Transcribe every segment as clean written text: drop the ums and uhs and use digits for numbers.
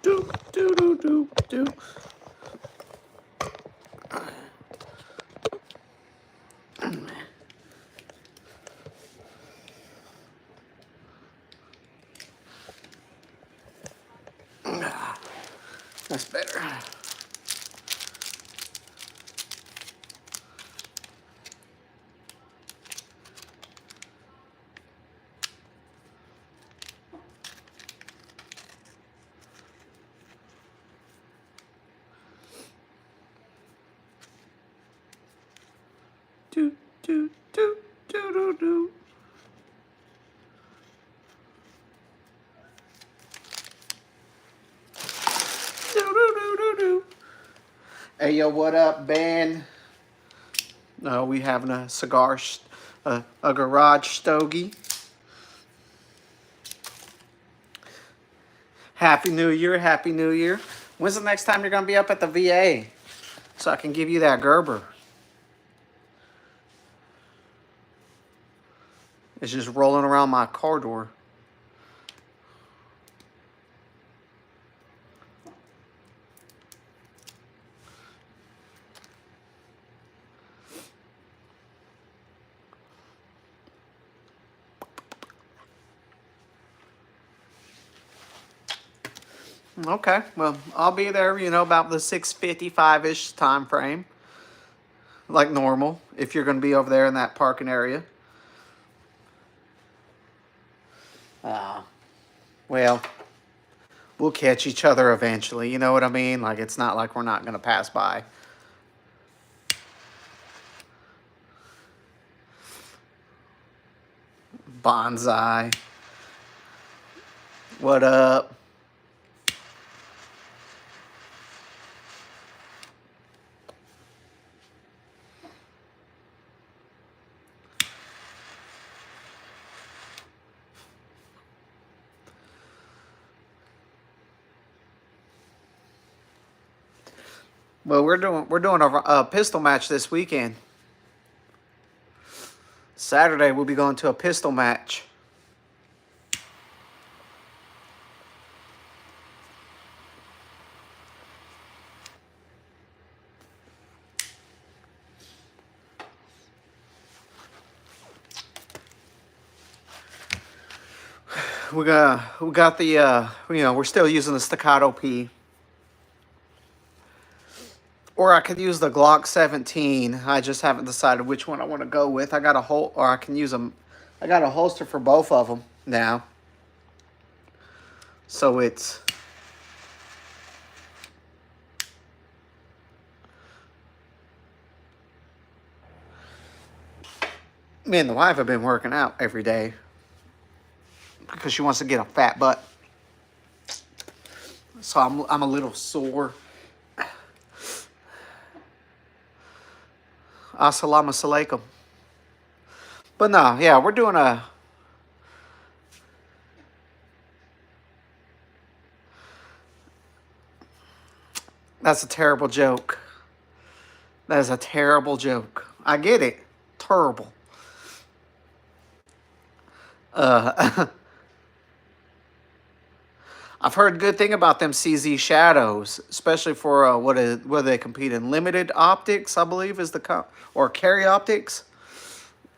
do, do, do, do, do. That's better. Do, do, do, do, do, do. Do, do, do, do, do. Hey, yo, what up, Ben? No, we having a cigar, a garage stogie. Happy New Year, Happy New Year. When's the next time you're going to be up at the VA so I can give you that Gerber? It's just rolling around my car door. Okay, well, I'll be there, you know, about the 6:55-ish time frame. Like normal, if you're going to be over there in that parking area. Well, we'll catch each other eventually, you know what I mean? Like, it's not like we're not going to pass by. Bonsai. What up? Well, we're doing a pistol match this weekend. Saturday we'll be going to a pistol match. We got the you know, we're still using the staccato P. Or I could use the Glock 17. I just haven't decided which one I want to go with. I got a or I can use them. I got a holster for both of them now. So it's me and the wife have been working out every day because she wants to get a fat butt. So I'm a little sore. Assalamu alaikum. But no, yeah, we're doing a... That's a terrible joke. That is a terrible joke. I get it. Terrible. I've heard good thing about them CZ Shadows, especially for whether they compete in limited optics, I believe is or carry optics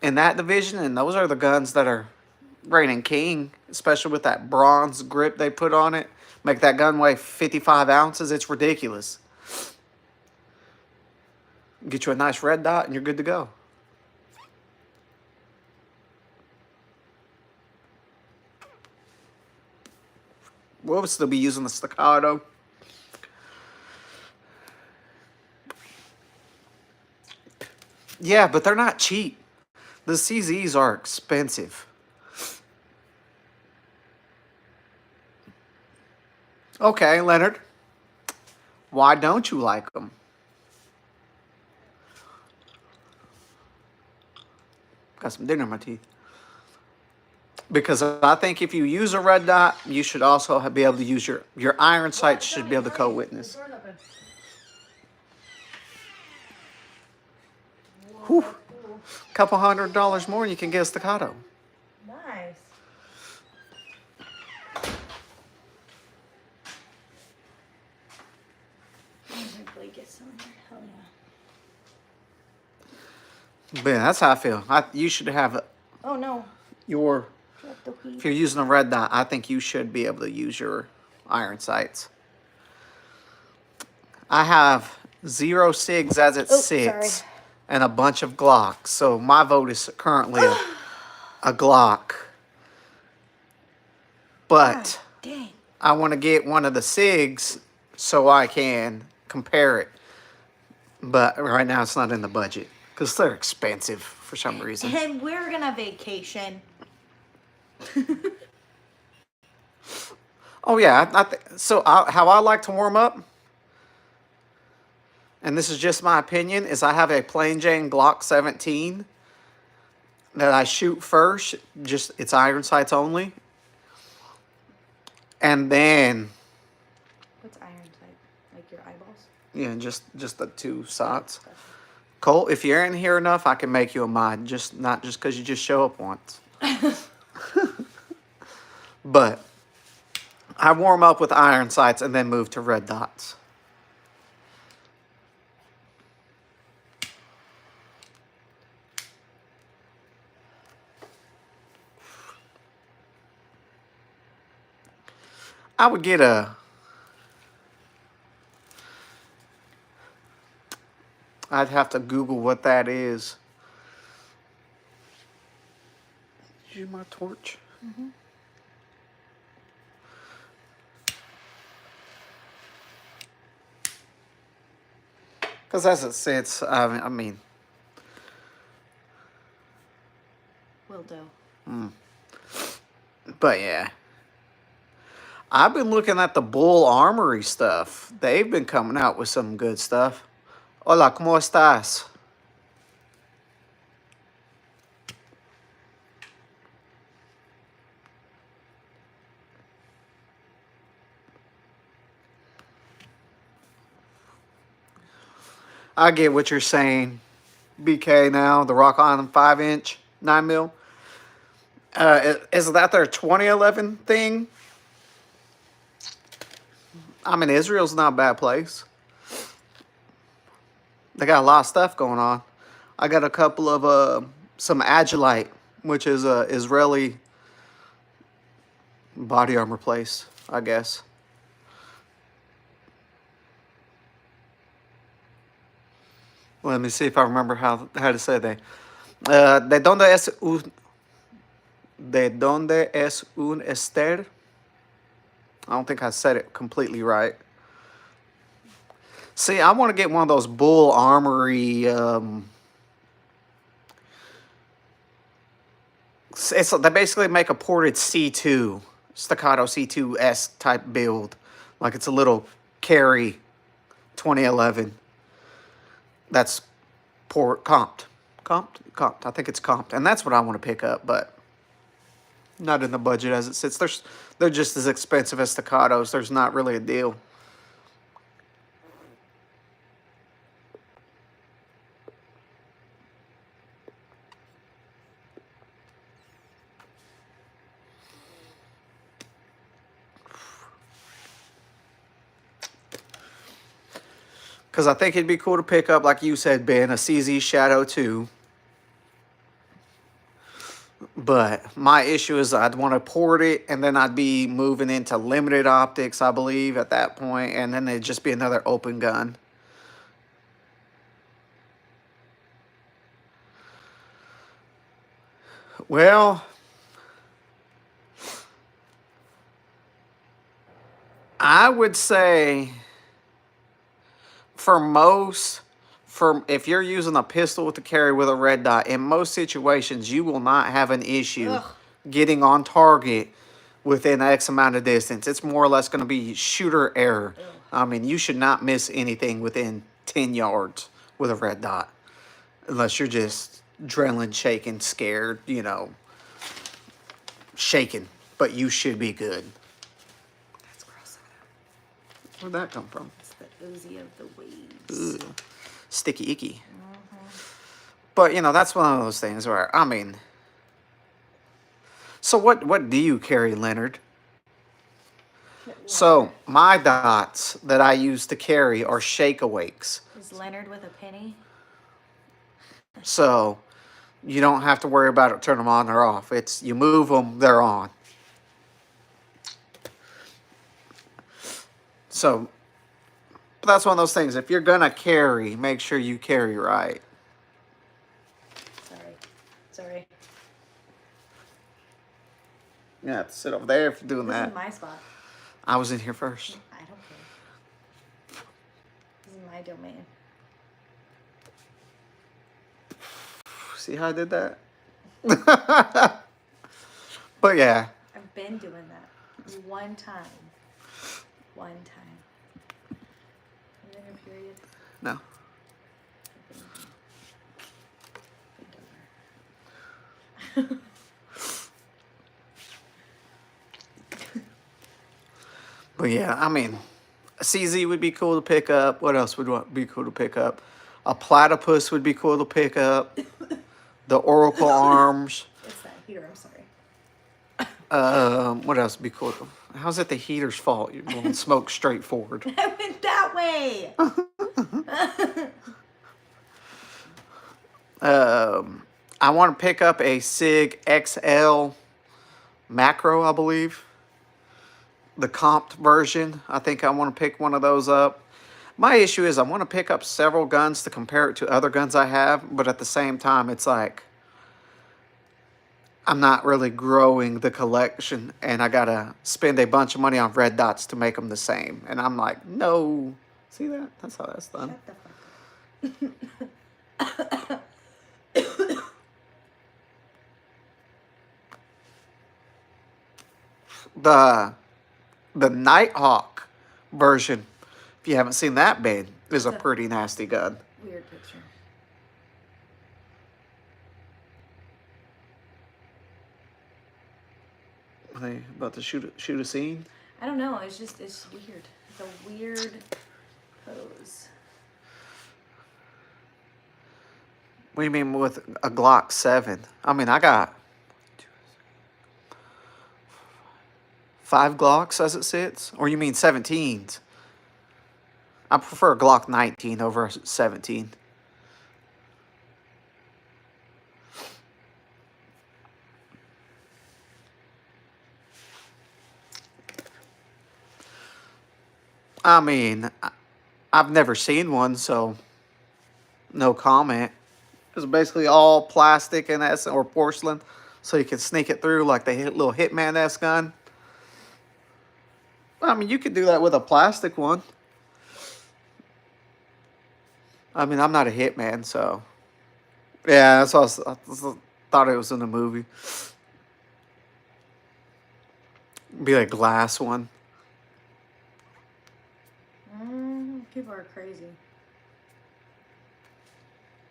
in that division, and those are the guns that are reigning king, especially with that bronze grip they put on it. Make that gun weigh 55 ounces. It's ridiculous. Get you a nice red dot and you're good to go. We'll still be using the staccato. Yeah, but they're not cheap. The CZs are expensive. Okay, Leonard. Why don't you like them? Got some dinner in my teeth. Because I think if you use a red dot, you should also be able to use your iron sights should be able to co-witness. Whew. Couple $100 more and you can get a staccato. Nice. Vegas on there. Hell yeah. But yeah, that's how I feel. You should have Oh no. your... Drop the weed. If you're using a red dot, I think you should be able to use your iron sights. I have 0 cigs as it sits, sorry. and a bunch of Glocks. So my vote is currently a Glock. But God, dang. I want to get one of the cigs so I can compare it. But right now it's not in the budget because they're expensive for some reason. And we're gonna vacation. Oh yeah, how I like to warm up, and this is just my opinion, is I have a plain Jane Glock 17 that I shoot first, just it's iron sights only, and then What's iron sight? Like your eyeballs? yeah, just the 2 sights. Cole, if you're in here enough, I can make you a mod, not just because you just show up once. But I warm up with iron sights and then move to red dots. I would get I'd have to Google what that is. Did you use my torch? Mm-hmm. Because as it sits, I mean... Will do. But yeah. I've been looking at the Bull Armory stuff. They've been coming out with some good stuff. Hola, ¿cómo estás? I get what you're saying. BK now, the Rock Island 5-inch 9mm. Is that their 2011 thing? I mean, Israel's not a bad place. They got a lot of stuff going on. I got a couple of some Agilite, which is a Israeli body armor place, I guess. Let me see if I remember how to say they. ¿De dónde es un Esther? I don't think I said it completely right. See, I want to get one of those Bull Armory. They basically make a ported C2, staccato C2S type build, like it's a little carry 2011. That's comped. I think it's comped, and that's what I want to pick up, but not in the budget as it sits. They're just as expensive as staccatos. There's not really a deal. Because I think it'd be cool to pick up, like you said, Ben, a CZ Shadow 2. But my issue is I'd want to port it, and then I'd be moving into limited optics, I believe, at that point, and then it'd just be another open gun. Well, I would say if you're using a pistol with a carry with a red dot, in most situations, you will not have an issue getting on target within X amount of distance. It's more or less going to be shooter error. I mean, you should not miss anything within 10 yards with a red dot. Unless you're just adrenaline shaking, scared, shaking. But you should be good. That's gross. Where'd that come from? It's the Uzi of the waves. Ugh. Sticky icky. But, that's one of those things where, I mean... So what do you carry, Leonard? So my dots that I use to carry are shake awakes. Is Leonard with a penny? So you don't have to worry about it, turn them on or off. It's you move them, they're on. So but that's one of those things. If you're gonna carry, make sure you carry right. Sorry. You have to sit over there for doing This that. is my spot. I was in here first. I don't care. This is my domain. See how I did that? But yeah. I've been doing that. One time. Are you in your period? No. But yeah, I mean, a CZ would be cool to pick up. What else would be cool to pick up? A platypus would be cool to pick up. The Oracle arms. It's that heater, I'm sorry. What else would be cool? How's it the heater's fault? You're going smoke straight forward. I went that way. I want to pick up a Sig XL macro, I believe. The comped version. I think I want to pick one of those up. My issue is I want to pick up several guns to compare it to other guns I have, but at the same time, it's like I'm not really growing the collection, and I gotta spend a bunch of money on red dots to make them the same. And I'm like, no. See that? That's how that's done. Shut the fuck up. The Nighthawk version, if you haven't seen that bid, is a pretty nasty gun. Weird picture. Are they about to shoot a scene? I don't know. It's weird. It's a weird pose. What do you mean with a Glock 7? I mean, I got 5 Glocks as it sits? Or you mean 17s? I prefer a Glock 19 over a 17. I mean, I've never seen one, so no comment. It's basically all plastic and that's or porcelain, so you can sneak it through like the little Hitman-esque gun. I mean, you could do that with a plastic one. I mean, I'm not a hitman, so yeah, that's what I thought it was in the movie. Be like glass one. People are crazy.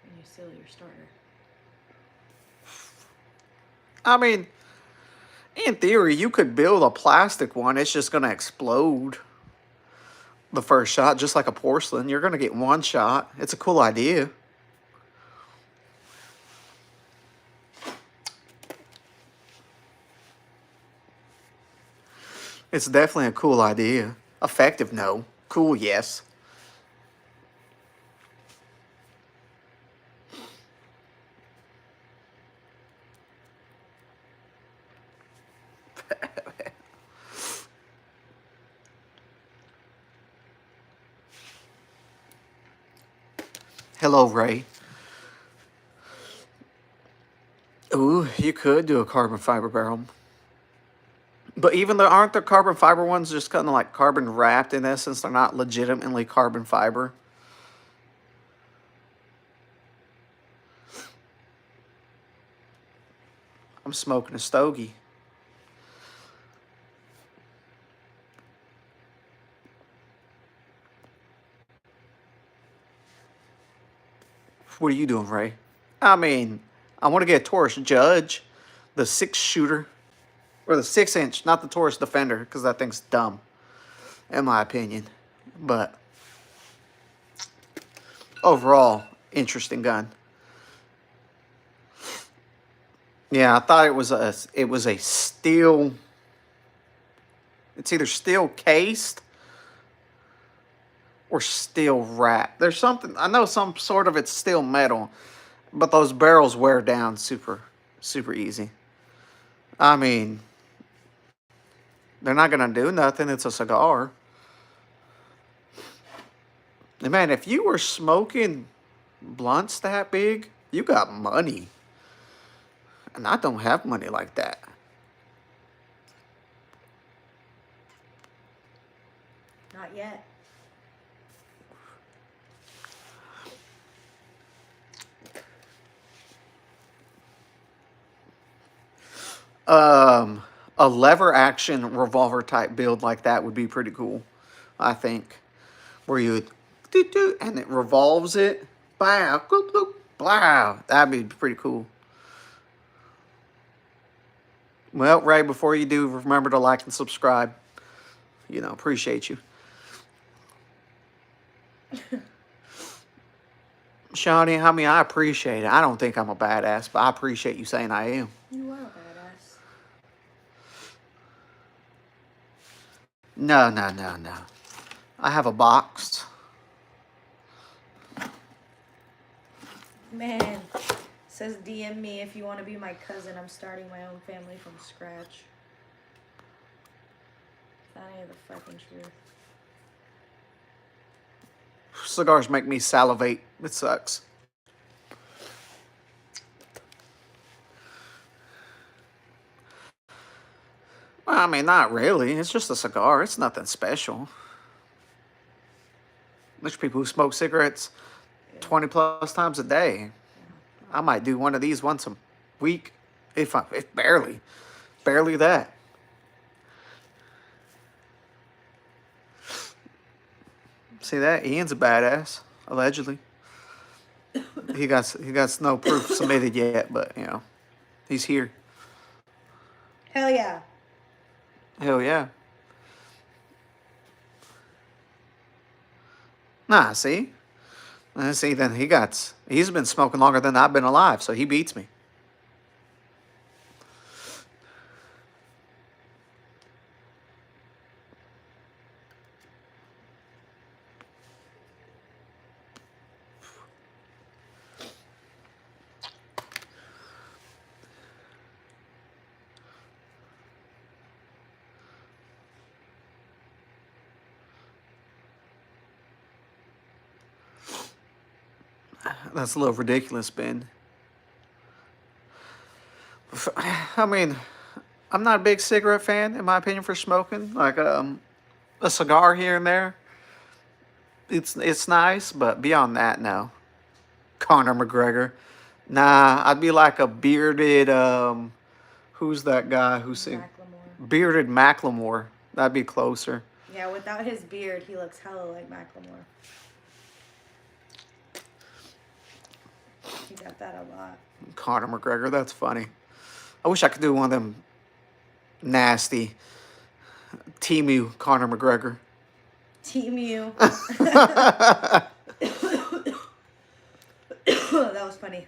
When you seal your starter. I mean, in theory, you could build a plastic one. It's just gonna explode the first shot, just like a porcelain. You're gonna get one shot. It's a cool idea. It's definitely a cool idea. Effective, no. Cool, yes. Hello, Ray. Ooh, you could do a carbon fiber barrel. But even though aren't the carbon fiber ones just kind of like carbon wrapped in essence? They're not legitimately carbon fiber. I'm smoking a Stogie. What are you doing, Ray? I mean, I want to get a Taurus Judge, the 6-shooter, or the 6-inch, not the Taurus Defender, because that thing's dumb, in my opinion. But overall, interesting gun. Yeah, I thought it was a steel It's either steel cased or steel wrapped. There's something, I know some sort of it's steel metal, but those barrels wear down super, super easy. I mean, they're not going to do nothing. It's a cigar. And man, if you were smoking blunts that big, you got money. And I don't have money like that. Not yet. A lever action revolver type build like that would be pretty cool, I think. Where you do and it revolves it. Wow, wow. That'd be pretty cool. Well, Ray, before you do, remember to like and subscribe. You know, appreciate you. Shawnee, I mean, I appreciate it. I don't think I'm a badass, but I appreciate you saying I am. You are a badass. No, no, no, no. I have a box. Man, says DM me if you want to be my cousin. I'm starting my own family from scratch. That ain't the fucking truth. Cigars make me salivate. It sucks. Well, I mean, not really. It's just a cigar. It's nothing special. There's people who smoke cigarettes 20 plus times a day. I might do one of these once a week, if barely that. See that? Ian's a badass, allegedly. He got no proof submitted yet, but you know, he's here. Hell yeah. Hell yeah. Nah, see? See, then he's been smoking longer than I've been alive, so he beats me. That's a little ridiculous, Ben. I mean, I'm not a big cigarette fan, in my opinion, for smoking. Like a cigar here and there, it's nice, but beyond that, no. Conor McGregor, nah. I'd be like a bearded who's that guy who sings? Macklemore. Bearded Macklemore. That'd be closer. Yeah, without his beard, he looks hella like Macklemore. He got that a lot. Conor McGregor, that's funny. I wish I could do one of them nasty Temu Conor McGregor. Temu. That was funny.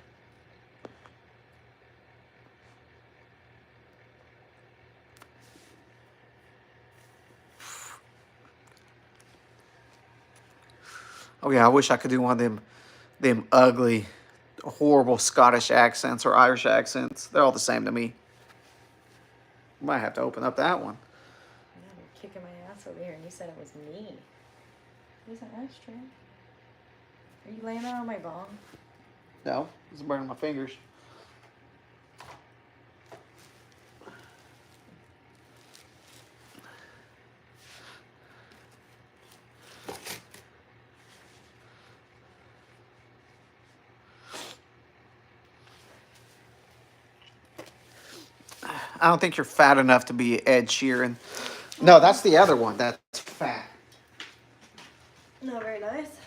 Oh yeah, I wish I could do one of them ugly, horrible Scottish accents or Irish accents. They're all the same to me. Might have to open up that one. Yeah, you're kicking my ass over here, and you said it was me. Here's an ashtray. Are you laying that on my bong? No, it's burning my fingers. I don't think you're fat enough to be Ed Sheeran. No, that's the other one. That's fat. No, very nice.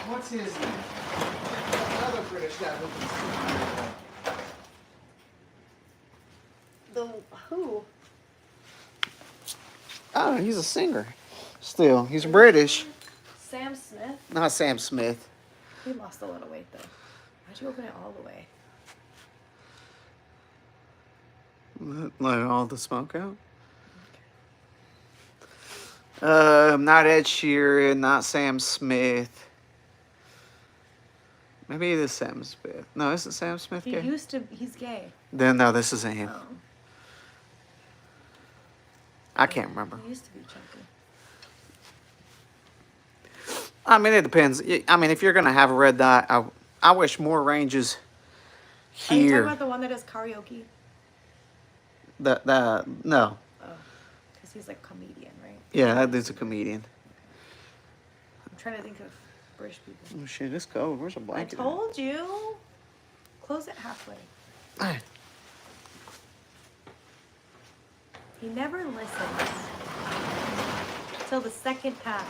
What's his name? Another British guy who can The who? Oh, he's a singer. Still, he's British. Sam Smith. Not Sam Smith. He lost a lot of weight though. Why'd you open it all the way? Let all the smoke out. Not Ed Sheeran, not Sam Smith. Maybe it is Sam Smith. No, isn't Sam Smith He gay? used to. He's gay. Then no, this isn't him. Oh. I can't remember. He used to be chunky. I mean, it depends. I mean, if you're gonna have a red dot, I wish more ranges Are you talking here. about the one that does karaoke? No. Oh, because he's like a comedian, right? Yeah, that dude's a comedian. I'm trying to think of British people. Oh shit, it's cold. Where's a I blanket? told you. Close it halfway. at? He never listens. Till the second pack.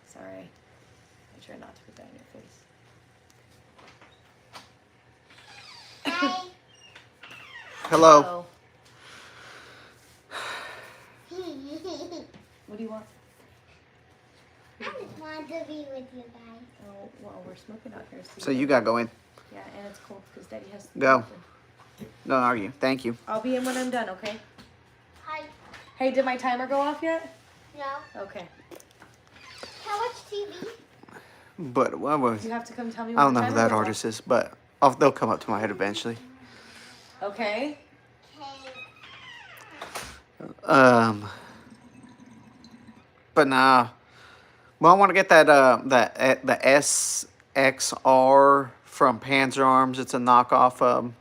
Sorry. I try not to put that in your face. Hello. What do you want? I just want to be with you guys. Oh, well, we're smoking out here. So you gotta go in. Yeah, and it's cold because Daddy has to Go. Don't argue. Thank you. I'll be in when I'm done, okay? Hi. Hey, did my timer go off yet? No. Okay. Can I watch TV? But what was? You have to come tell me I when don't the know who timer that goes artist is, but they'll come up to my head eventually. off. Okay. Okay. But nah. Well, I want to get that the SXR from Panzer Arms. It's a knockoff.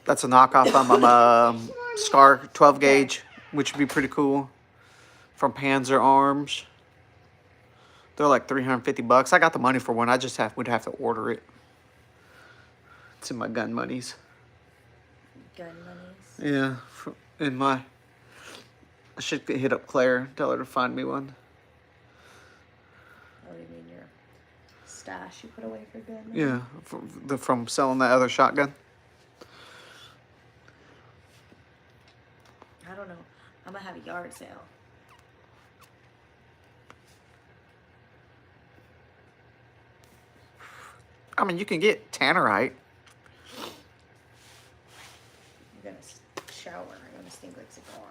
That's a knockoff Scar 12 gauge, which would be pretty cool. From Panzer Arms. They're like $350. I got the money for one. I just would have to order it. It's in my gun monies. Gun monies. Yeah, in my. I should hit up Claire, tell her to find me one. What do you mean your stash you put away for gun money? Yeah, from selling that other shotgun. I don't know. I'm gonna have a yard sale. I mean, you can get tannerite. I'm gonna shower. I'm gonna stink like cigar.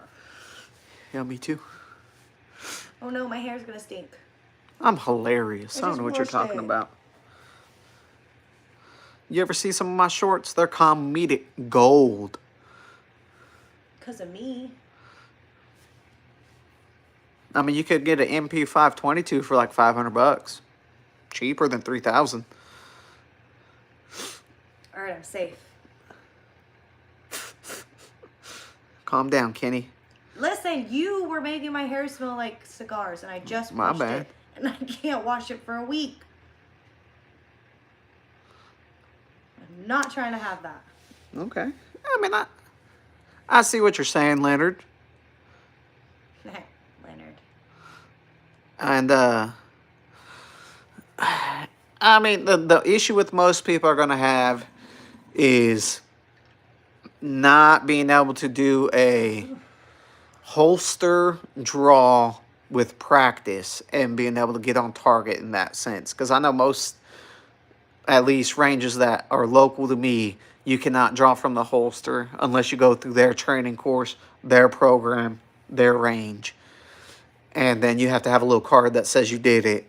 Yeah, me too. Oh no, my hair's gonna stink. I'm hilarious. I don't just know what you're washed talking it. about. You ever see some of my shorts? They're comedic gold. Cause of me. I mean, you could get an MP522 for like $500. Cheaper than $3,000. All right, I'm safe. Calm down, Kenny. Listen, you were making my hair smell like cigars, and I just My washed bad. it, and I can't wash it for a week. I'm not trying to have that. Okay. I mean, I see what you're saying, Leonard. Leonard. And I mean, the issue with most people are going to have is not being able to do a holster draw with practice and being able to get on target in that sense. Because I know most, at least ranges that are local to me, you cannot draw from the holster unless you go through their training course, their program, their range. And then you have to have a little card that says you did it.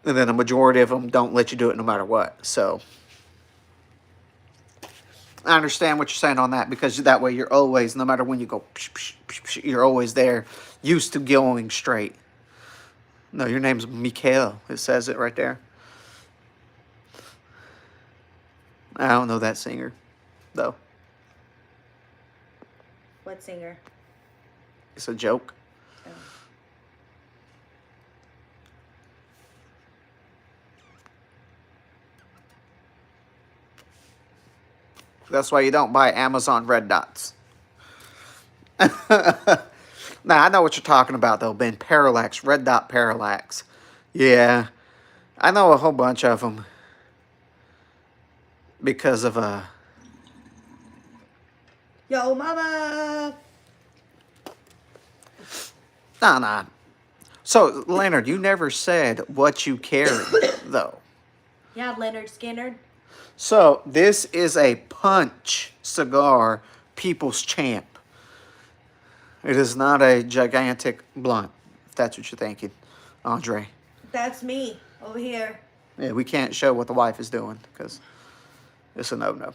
And then a majority of them don't let you do it no matter what. So I understand what you're saying on that, because that way you're always, no matter when you go, you're always there, used to going straight. No, your name's Mikhail. It says it right there. I don't know that singer, though. What singer? It's a joke. Oh. That's why you don't buy Amazon red dots. Now, I know what you're talking about, though, Ben. Parallax, red dot parallax. Yeah, I know a whole bunch of them. because of Yo, mama. nah. So Leonard, you never said what you carry though. Yeah, Leonard Skinner. So this is a punch cigar, People's Champ. It is not a gigantic blunt, if that's what you're thinking, Andre. That's me over here. Yeah, we can't show what the wife is doing because it's a no-no.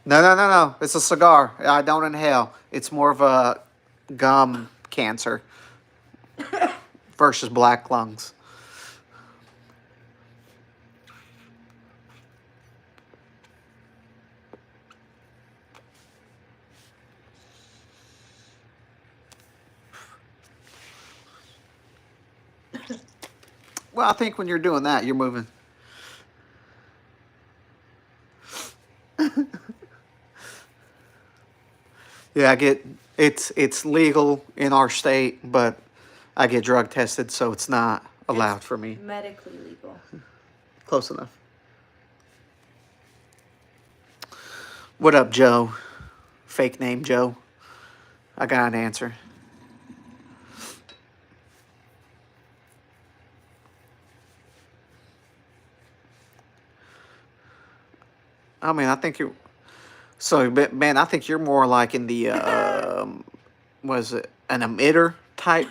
No. It's a cigar. I don't inhale. It's more of a gum cancer versus black lungs. Well, I think when you're doing that, you're moving. Yeah, I get it's legal in our state, but I get drug tested, so it's not allowed for me. Medically legal. Close enough. What up, Joe? Fake name Joe. I got an answer. I mean, I think you. So, man, I think you're more like in the was it an emitter type?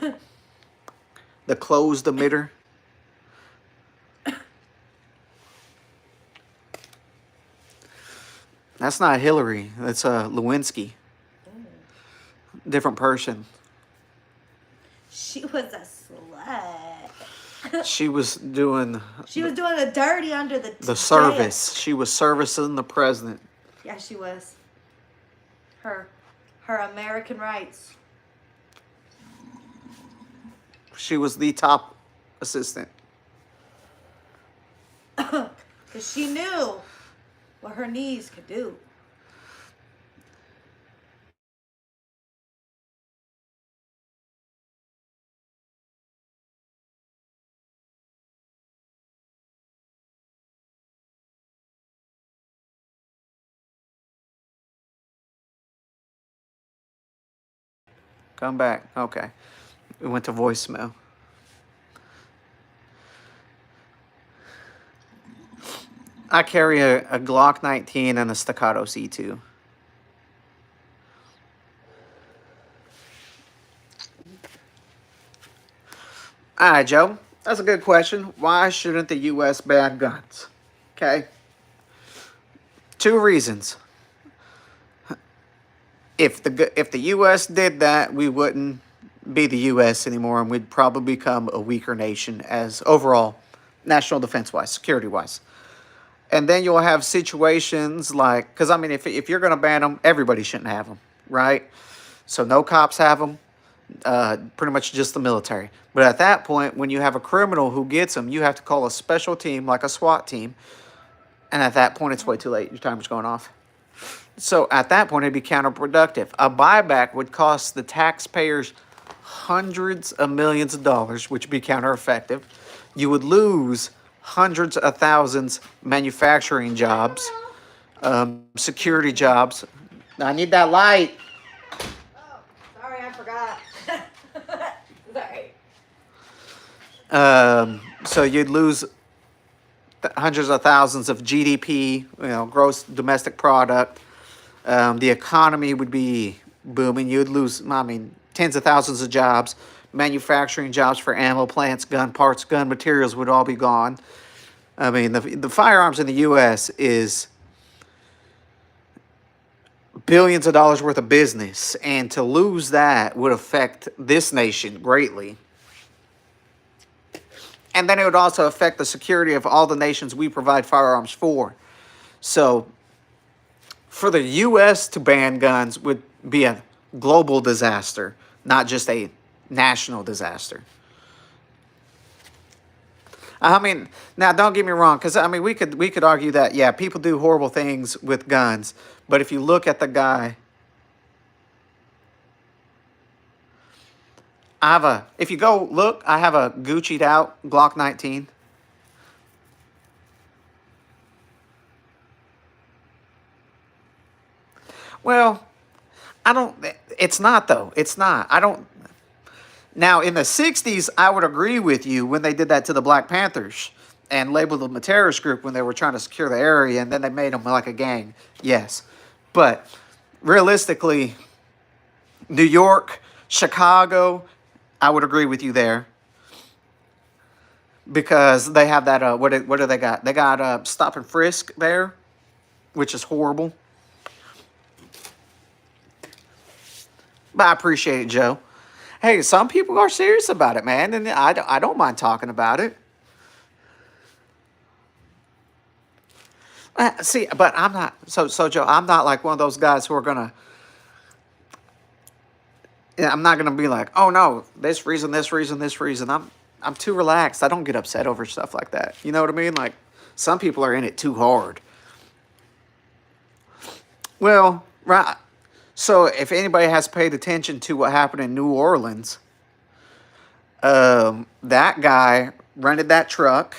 The closed emitter. That's not Hillary. That's Lewinsky. Different person. She was a slut. She was doing She was doing the dirty under the service. She was servicing the president. Yeah, she was. Her American rights. She was the top assistant. Because she knew what her knees could do. Come back. Okay. It went to voicemail. I carry a Glock 19 and a Staccato C2. All right, Joe. That's a good question. Why shouldn't the U.S. ban guns? Okay. 2 reasons. If the U.S. did that, we wouldn't be the U.S. anymore, and we'd probably become a weaker nation as overall, national defense-wise, security-wise. And then you'll have situations like, because I mean, if you're going to ban them, everybody shouldn't have them, right? So no cops have them, pretty much just the military. But at that point, when you have a criminal who gets them, you have to call a special team, like a SWAT team. And at that point, it's way too late. Your timer's going off. So at that point, it'd be counterproductive. A buyback would cost the taxpayers hundreds of millions of dollars, which would be counter-effective. You would lose hundreds of thousands manufacturing jobs, security jobs. I need that light. Oh, sorry, I forgot. Sorry. So you'd lose hundreds of thousands of GDP, gross domestic product. The economy would be booming. You'd lose, I mean, tens of thousands of jobs. Manufacturing jobs for ammo plants, gun parts, gun materials would all be gone. I mean, the firearms in the U.S. is billions of dollars worth of business, and to lose that would affect this nation greatly. And then it would also affect the security of all the nations we provide firearms for. So, for the U.S. to ban guns would be a global disaster, not just a national disaster. I mean, now don't get me wrong, because I mean we could argue that yeah, people do horrible things with guns, but if you look at the guy, I have a, if you go look, I have a Gucci'd out Glock 19. Well, I don't, it's not though. It's not. I don't, now in the 60s, I would agree with you when they did that to the Black Panthers and labeled them a terrorist group when they were trying to secure the area and then they made them like a gang. Yes. But realistically, New York, Chicago, I would agree with you there. Because they have that, what do they got? They got stop and frisk there, which is horrible. But I appreciate it, Joe. Hey, some people are serious about it, man, and I don't mind talking about it. See, but I'm not, so Joe, I'm not like one of those guys who are gonna, I'm not gonna be like, oh no, this reason, this reason, this reason. I'm too relaxed. I don't get upset over stuff like that. You know what I mean? Like, some people are in it too hard. Well, right. So if anybody has paid attention to what happened in New Orleans, that guy rented that truck,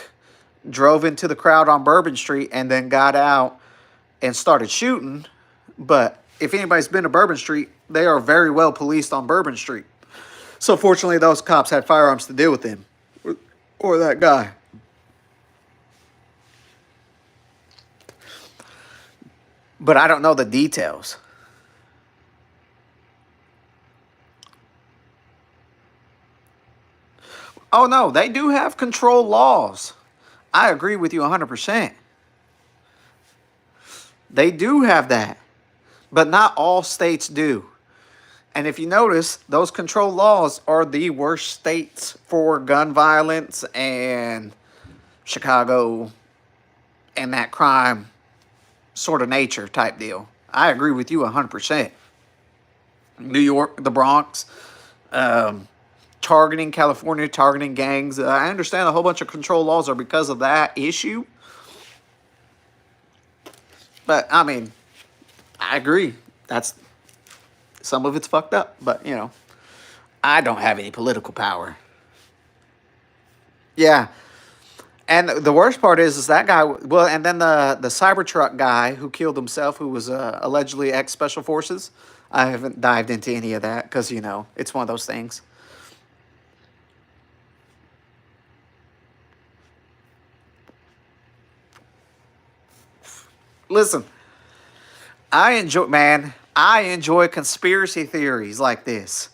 drove into the crowd on Bourbon Street, and then got out and started shooting. But if anybody's been to Bourbon Street, they are very well policed on Bourbon Street. So fortunately, those cops had firearms to deal with him or that guy. But I don't know the details. Oh no, they do have control laws. I agree with you 100%. They do have that. But not all states do. And if you notice, those control laws are the worst states for gun violence and Chicago and that crime sort of nature type deal. I agree with you 100%. New York, the Bronx, targeting California, targeting gangs. I understand a whole bunch of control laws are because of that issue. But, I mean, I agree. That's, some of it's fucked up. But, you know, I don't have any political power. Yeah. And the worst part is that guy, well, and then the Cybertruck guy who killed himself, who was allegedly ex-Special Forces. I haven't dived into any of that because, you know, it's one of those things. Listen, I enjoy conspiracy theories like this.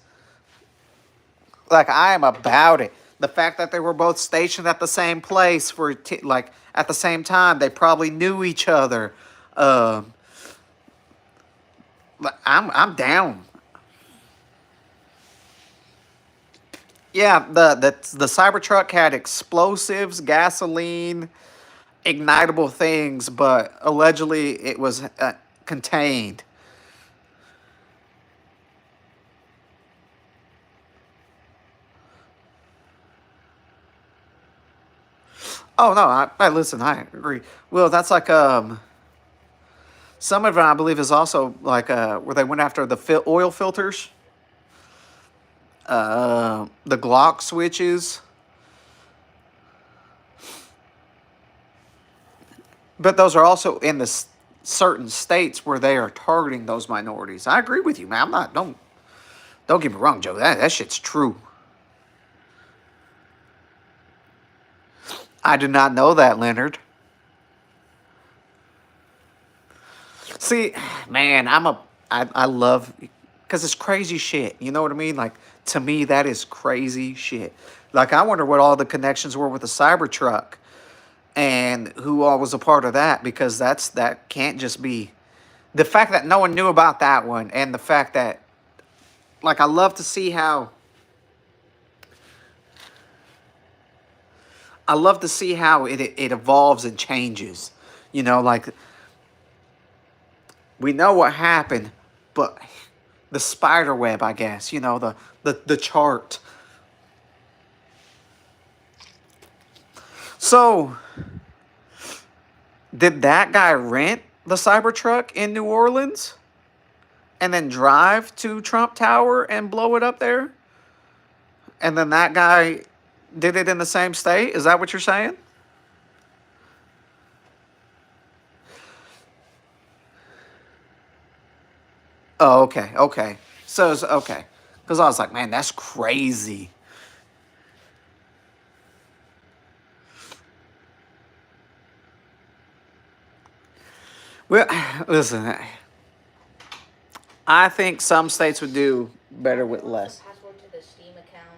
Like, I am about it. The fact that they were both stationed at the same place for, like, at the same time, they probably knew each other. I'm down. Yeah, the Cybertruck had explosives, gasoline, ignitable things, but allegedly it was contained. Oh no, I listen. I agree. Well, that's like some of it I believe is also like where they went after the oil filters, the Glock switches. But those are also in the certain states where they are targeting those minorities. I agree with you, man. I'm not. Don't get me wrong, Joe. That shit's true. I do not know that, Leonard. See, man, I love, because it's crazy shit. You know what I mean? Like, to me, that is crazy shit. Like, I wonder what all the connections were with the Cybertruck and who all was a part of that, because that can't just be the fact that no one knew about that one, and the fact that, like, I love to see how it evolves and changes. You know, like, we know what happened, but the spider web, I guess, you know, the chart. So, did that guy rent the Cybertruck in New Orleans and then drive to Trump Tower and blow it up there? And then that guy did it in the same state? Is that what you're saying? Oh, okay, okay. So, it's okay. Because I was like, man, that's crazy. Well, listen, I think some states would do better with less. Password to the Steam account.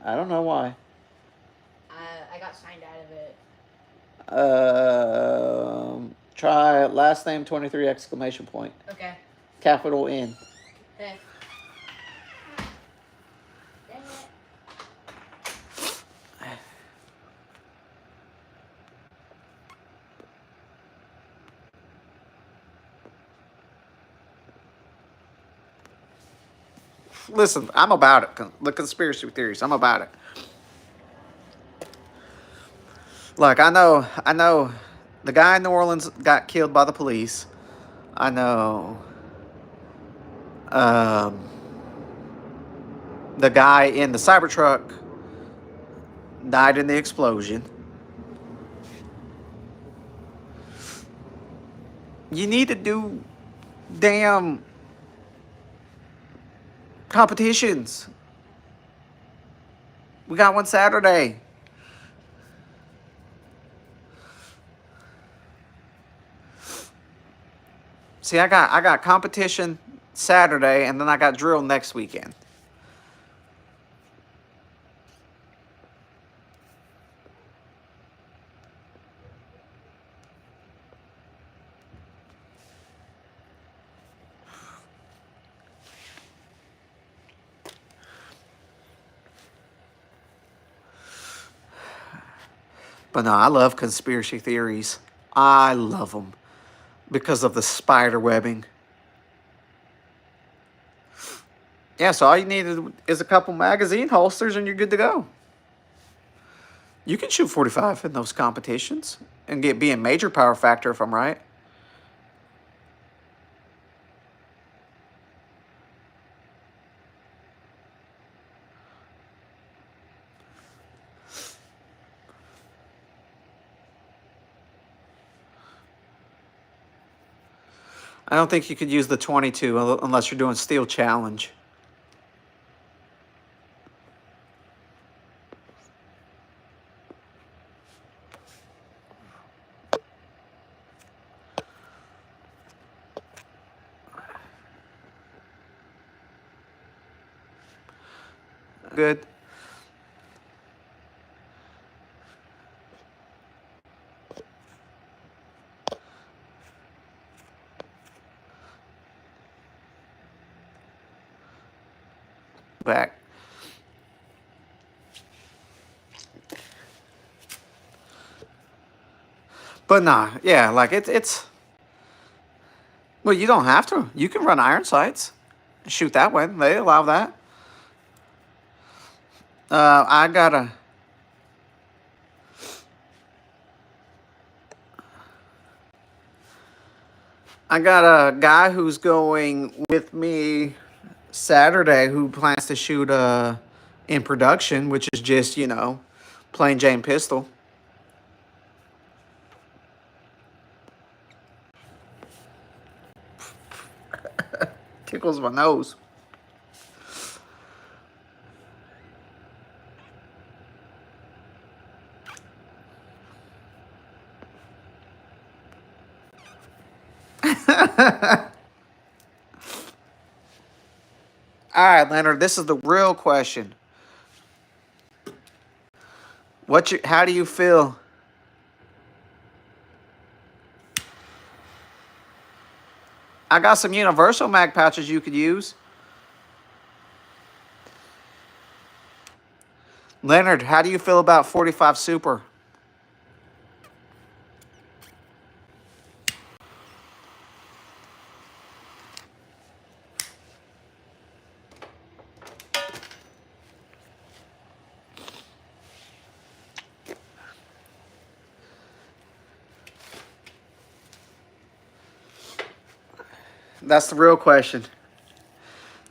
I don't know why. I got signed out of it. Try last name 23 exclamation point. Okay. Capital N. Okay. Dang it. Listen, I'm about it. The conspiracy theories. I'm about it. Look, I know the guy in New Orleans got killed by the police. I know the guy in the Cybertruck died in the explosion. You need to do damn competitions. We got one Saturday. See, I got competition Saturday, and then I got drill next weekend. But no, I love conspiracy theories. I love them because of the spider webbing. Yeah, so all you need is a couple magazine holsters and you're good to go. You can shoot 45 in those competitions and be a major power factor if I'm right. I don't think you could use the 22 unless you're doing steel challenge. Good. Back. But nah, yeah, like it's. Well, you don't have to. You can run iron sights, shoot that way. They allow that. I got a guy who's going with me Saturday who plans to shoot in production, which is just, plain Jane pistol. Tickles my nose. All right, Leonard, this is the real question. How do you feel? I got some universal mag pouches you could use. Leonard, how do you feel about 45 Super? That's the real question.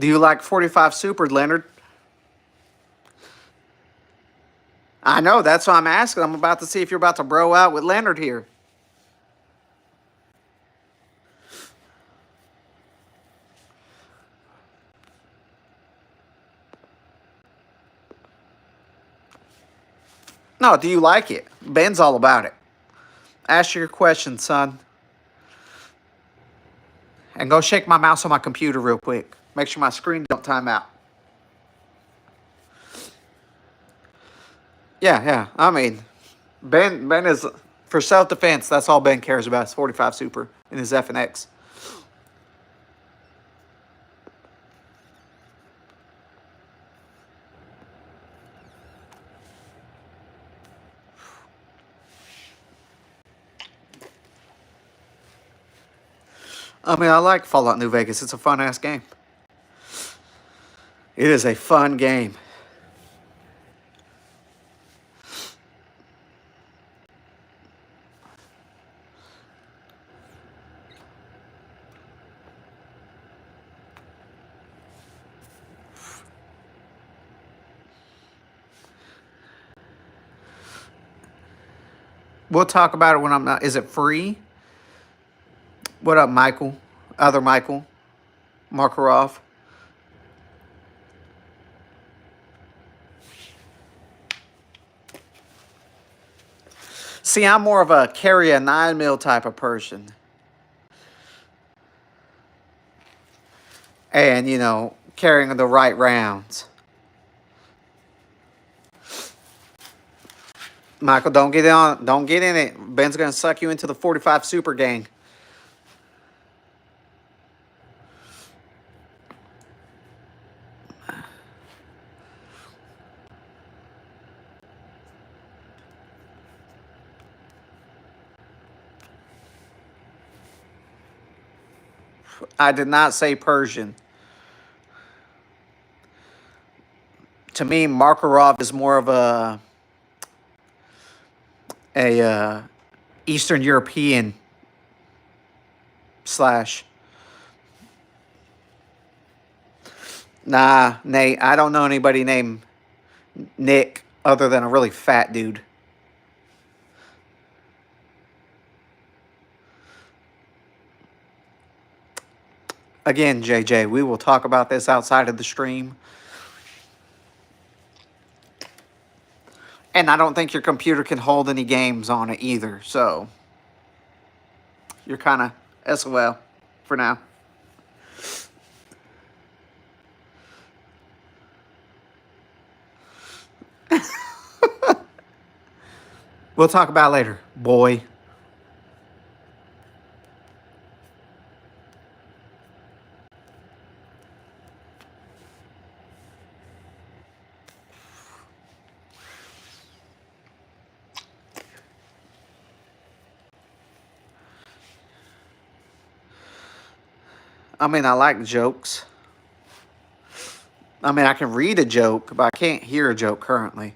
Do you like 45 Super, Leonard? I know, that's why I'm asking. I'm about to see if you're about to bro out with Leonard here. No, do you like it? Ben's all about it. Ask your question, son. And go shake my mouse on my computer real quick. Make sure my screen don't time out. Yeah. I mean, Ben is, for self-defense, that's all Ben cares about is 45 Super in his F and X. I mean, I like Fallout New Vegas. It's a fun-ass game. It is a fun game. We'll talk about it when I'm not. Is it free? What up, Michael? Other Michael? Makarov? See, I'm more of a carry a 9mm type of person. And, you know, carrying the right rounds. Michael, don't get in it. Ben's gonna suck you into the 45 Super gang. I did not say Persian. To me, Makarov is more of a Eastern European slash. Nah, Nate, I don't know anybody named Nick other than a really fat dude. Again, JJ, we will talk about this outside of the stream. And I don't think your computer can hold any games on it either, so you're kind of SOL for now. We'll talk about it later, boy. I mean, I like jokes. I mean, I can read a joke, but I can't hear a joke currently.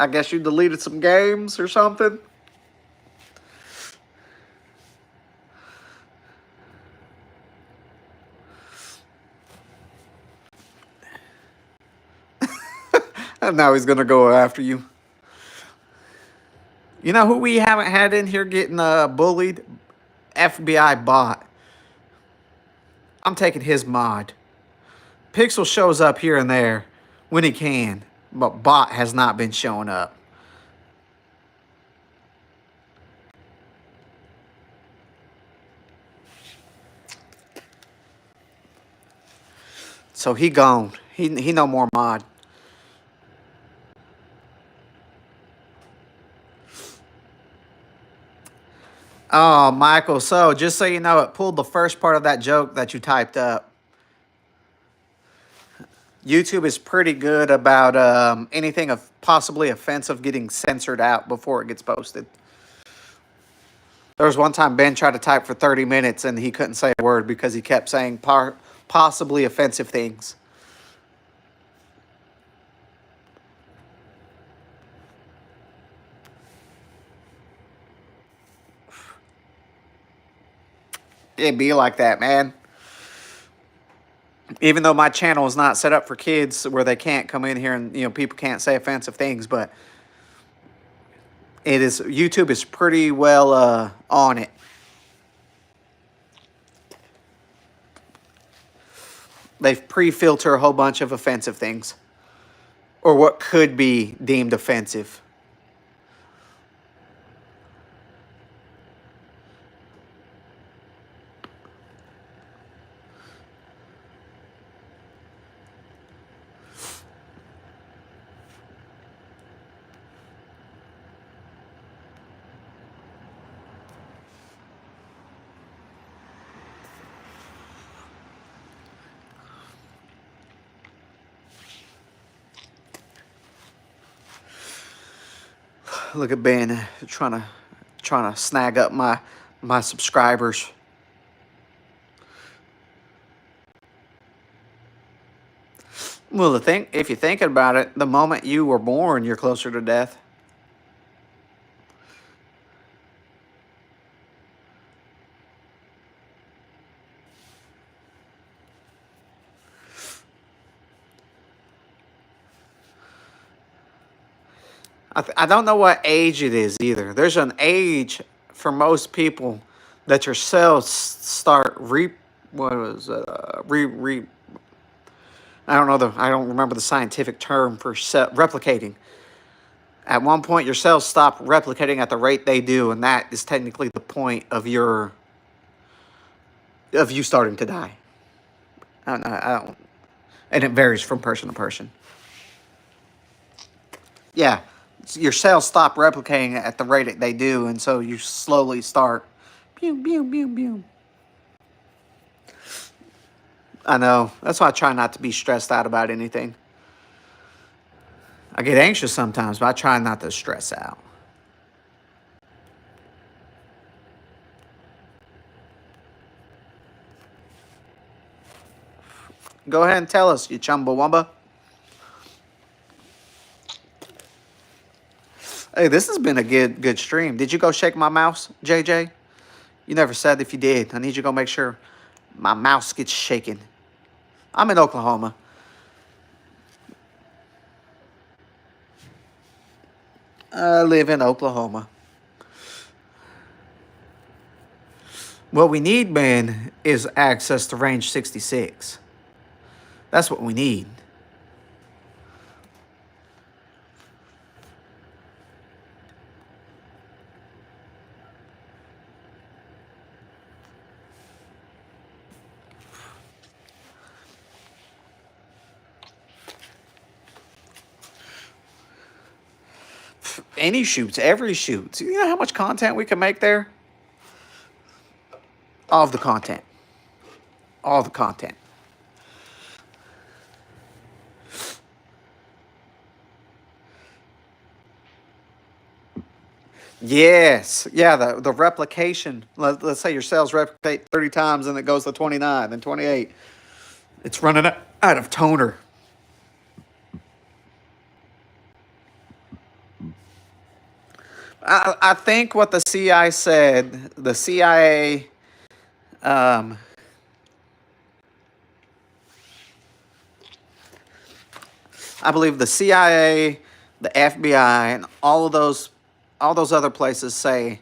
I guess you deleted some games or something. And now he's gonna go after you. You know who we haven't had in here getting bullied? FBI bot. I'm taking his mod. Pixel shows up here and there when he can, but bot has not been showing up. So he gone. He no more mod. Oh, Michael, so just so you know, it pulled the first part of that joke that you typed up. YouTube is pretty good about anything of possibly offensive getting censored out before it gets posted. There was one time Ben tried to type for 30 minutes and he couldn't say a word because he kept saying possibly offensive things. It'd be like that, man. Even though my channel is not set up for kids where they can't come in here and, people can't say offensive things, but it is, YouTube is pretty well on it. They've pre-filter a whole bunch of offensive things, or what could be deemed offensive. Look at Ben trying to snag up my subscribers. Well, if you're thinking about it, the moment you were born, you're closer to death. I don't know what age it is either. There's an age for most people that your cells start I don't remember the scientific term for replicating. At one point, your cells stop replicating at the rate they do, and that is technically the point of you starting to die. I don't, and it varies from person to person. Yeah, your cells stop replicating at the rate that they do, and so you slowly start. Pew, pew, pew, pew. I know. That's why I try not to be stressed out about anything. I get anxious sometimes, but I try not to stress out. Go ahead and tell us, you Chumbawamba. Hey, this has been a good stream. Did you go shake my mouse, JJ? You never said if you did. I need you to go make sure my mouse gets shaken. I'm in Oklahoma. I live in Oklahoma. What we need, man, is access to range 66. That's what we need. Any shoots, every shoot. You know how much content we can make there? All of the content. All the content. Yes. Yeah, the replication. Let's say your cells replicate 30 times and it goes to 29, then 28. It's running out of toner. I think what the CIA said, the CIA, I believe the CIA, the FBI, and all those other places say,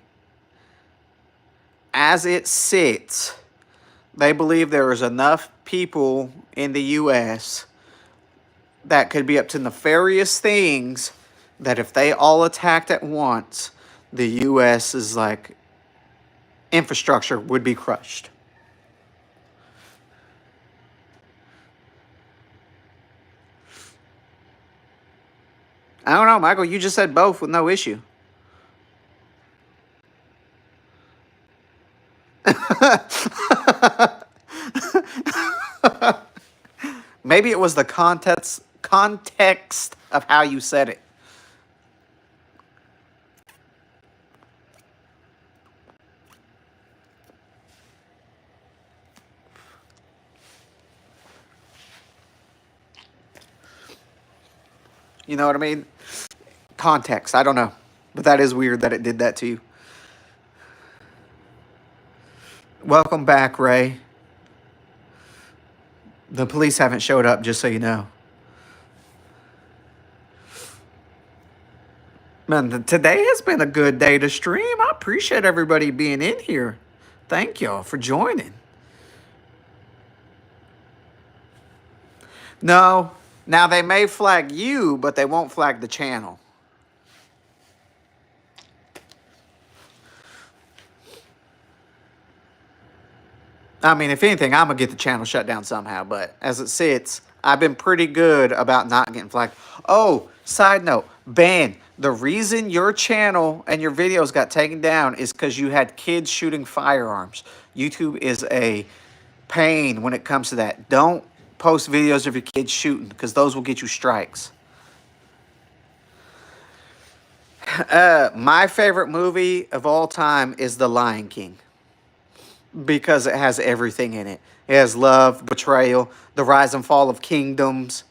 as it sits, they believe there is enough people in the U.S. that could be up to nefarious things that if they all attacked at once, the U.S.'s infrastructure would be crushed. I don't know, Michael. You just said both with no issue. Maybe it was the context of how you said it. You know what I mean? Context. I don't know. But that is weird that it did that to you. Welcome back, Ray. The police haven't showed up, just so you know. Man, today has been a good day to stream. I appreciate everybody being in here. Thank y'all for joining. No, now they may flag you, but they won't flag the channel. I mean, if anything, I'm going to get the channel shut down somehow. But as it sits, I've been pretty good about not getting flagged. Oh, side note, Ben, the reason your channel and your videos got taken down is because you had kids shooting firearms. YouTube is a pain when it comes to that. Don't post videos of your kids shooting because those will get you strikes. My favorite movie of all time is The Lion King. Because it has everything in it. It has love, betrayal, the rise and fall of kingdoms.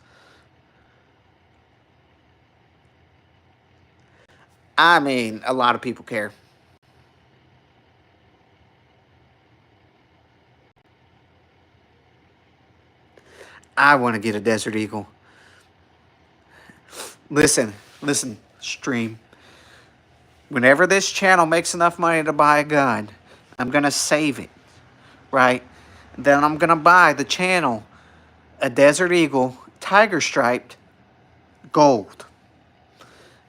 I mean, a lot of people care. I want to get a Desert Eagle. Listen, stream. Whenever this channel makes enough money to buy a gun, I'm going to save it, right? Then I'm going to buy the channel a Desert Eagle Tiger Striped gold.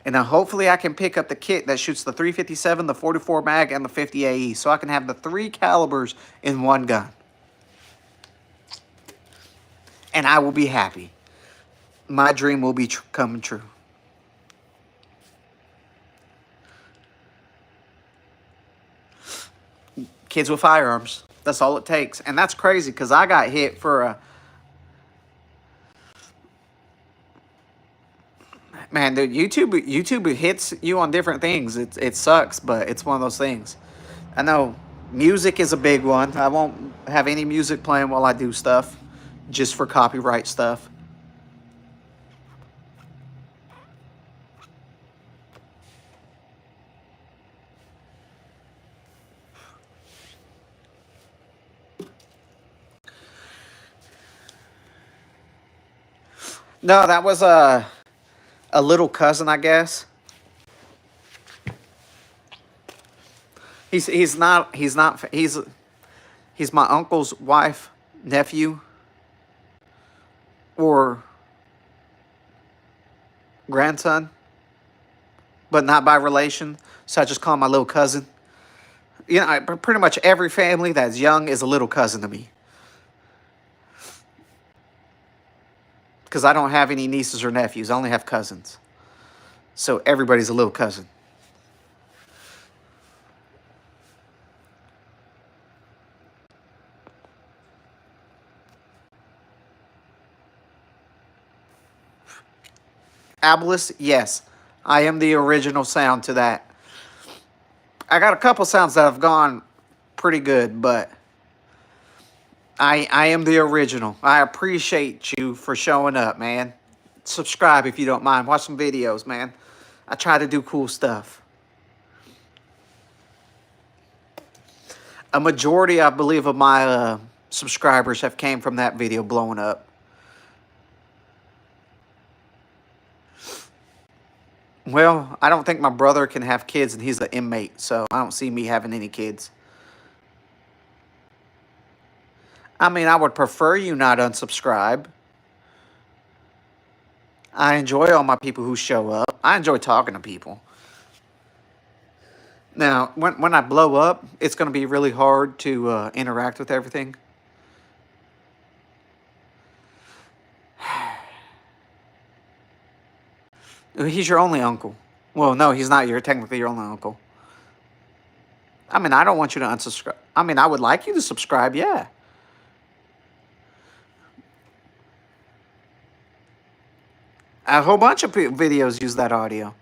And then hopefully I can pick up the kit that shoots the 357, the 44 mag, and the 50 AE. So I can have the 3 calibers in one gun. And I will be happy. My dream will be coming true. Kids with firearms. That's all it takes. And that's crazy because I got hit for a... Man, dude, YouTube hits you on different things. It sucks, but it's one of those things. I know music is a big one. I won't have any music playing while I do stuff, just for copyright stuff. No, that was a little cousin, I guess. He's my uncle's wife, nephew, or grandson, but not by relation. So I just call him my little cousin. You know, pretty much every family that's young is a little cousin to me. Because I don't have any nieces or nephews. I only have cousins. So everybody's a little cousin. Abolus, yes. I am the original sound to that. I got a couple sounds that have gone pretty good, but I am the original. I appreciate you for showing up, man. Subscribe if you don't mind. Watch some videos, man. I try to do cool stuff. A majority, I believe, of my subscribers have came from that video blowing up. Well, I don't think my brother can have kids, and he's an inmate, so I don't see me having any kids. I mean, I would prefer you not unsubscribe. I enjoy all my people who show up. I enjoy talking to people. Now, when I blow up, it's going to be really hard to interact with everything. He's your only uncle. Well, no, he's not. You're technically your only uncle. I mean, I don't want you to unsubscribe. I mean, I would like you to subscribe, yeah. A whole bunch of videos use that audio.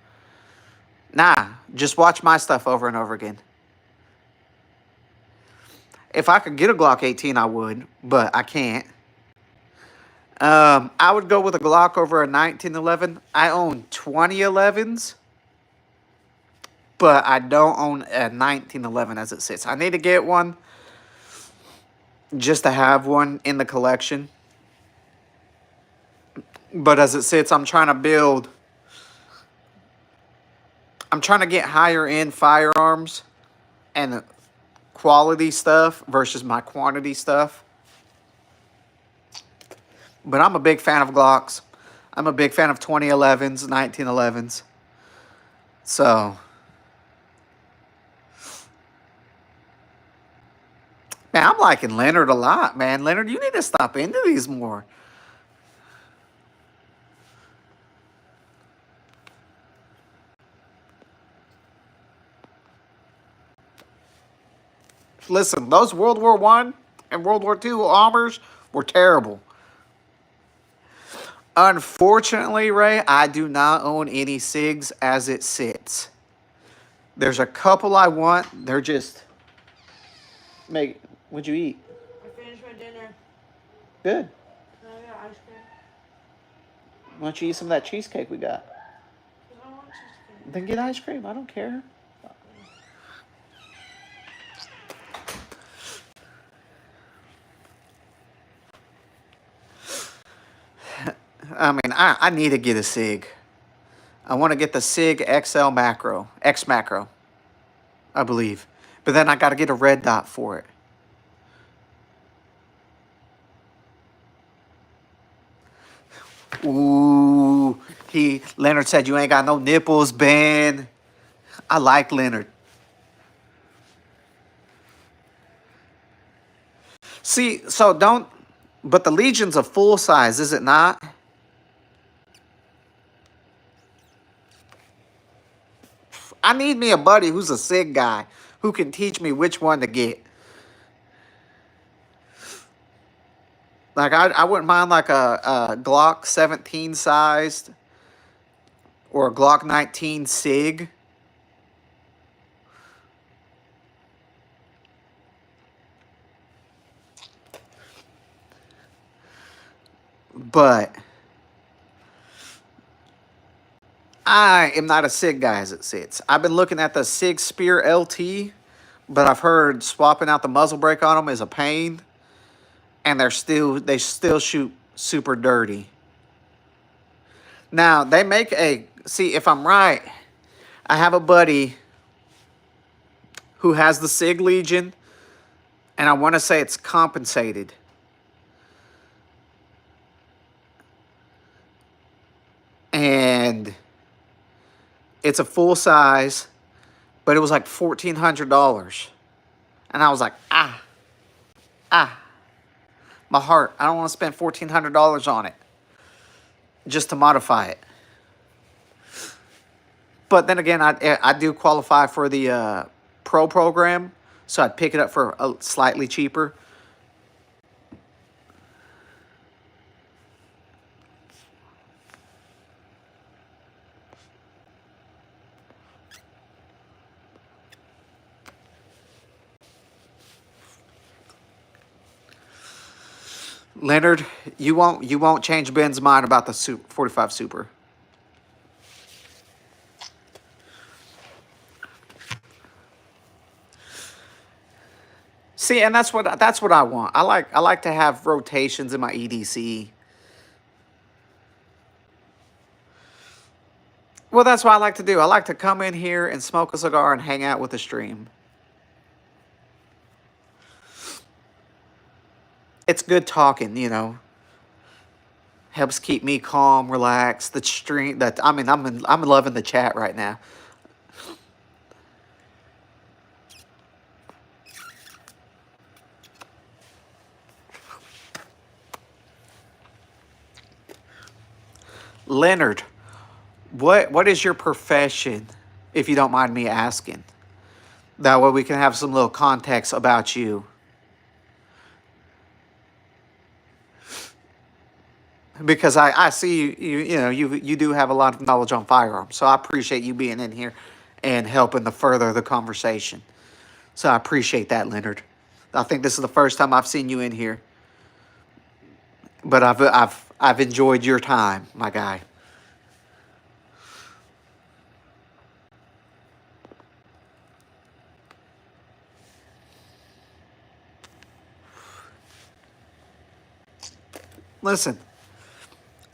Nah, just watch my stuff over and over again. If I could get a Glock 18, I would, but I can't. I would go with a Glock over a 1911. I own 2011s, but I don't own a 1911 as it sits. I need to get one just to have one in the collection. But as it sits, I'm trying to get higher end firearms and quality stuff versus my quantity stuff. But I'm a big fan of Glocks. I'm a big fan of 2011s, 1911s. So, man, I'm liking Leonard a lot, man. Leonard, you need to stop into these more. Listen, those World War I and World War II armors were terrible. Unfortunately, Ray, I do not own any SIGs as it sits. There's a couple I want. They're just... Meg, what'd you eat? I finished my dinner. Good. I got ice cream. Why don't you eat some of that cheesecake we got? I want cheesecake. Then get ice cream. I don't care. I mean, I need to get a SIG. I want to get the SIG XL macro. X macro, I believe. But then I got to get a red dot for it. Ooh, Leonard said you ain't got no nipples, Ben. I like Leonard. See, but the Legion's a full size, is it not? I need me a buddy who's a SIG guy who can teach me which one to get. Like, I wouldn't mind like a Glock 17 sized or a Glock 19 SIG. But I am not a SIG guy as it sits. I've been looking at the SIG Spear LT, but I've heard swapping out the muzzle brake on them is a pain. And they still shoot super dirty. Now, they make see, if I'm right, I have a buddy who has the SIG Legion, and I want to say it's compensated. And it's a full size, but it was like $1,400. And I was like, my heart. I don't want to spend $1,400 on it just to modify it. But then again, I do qualify for the Pro program, so I'd pick it up for slightly cheaper. Leonard, you won't change Ben's mind about the 45 Super. See, and that's what I want. I like to have rotations in my EDC. Well, that's what I like to do. I like to come in here and smoke a cigar and hang out with the stream. It's good talking, you know. Helps keep me calm, relaxed. The stream I'm loving the chat right now. Leonard, what is your profession, if you don't mind me asking? That way we can have some little context about you. Because I see you do have a lot of knowledge on firearms. So I appreciate you being in here and helping to further the conversation. So I appreciate that, Leonard. I think this is the first time I've seen you in here. But I've enjoyed your time, my guy. Listen,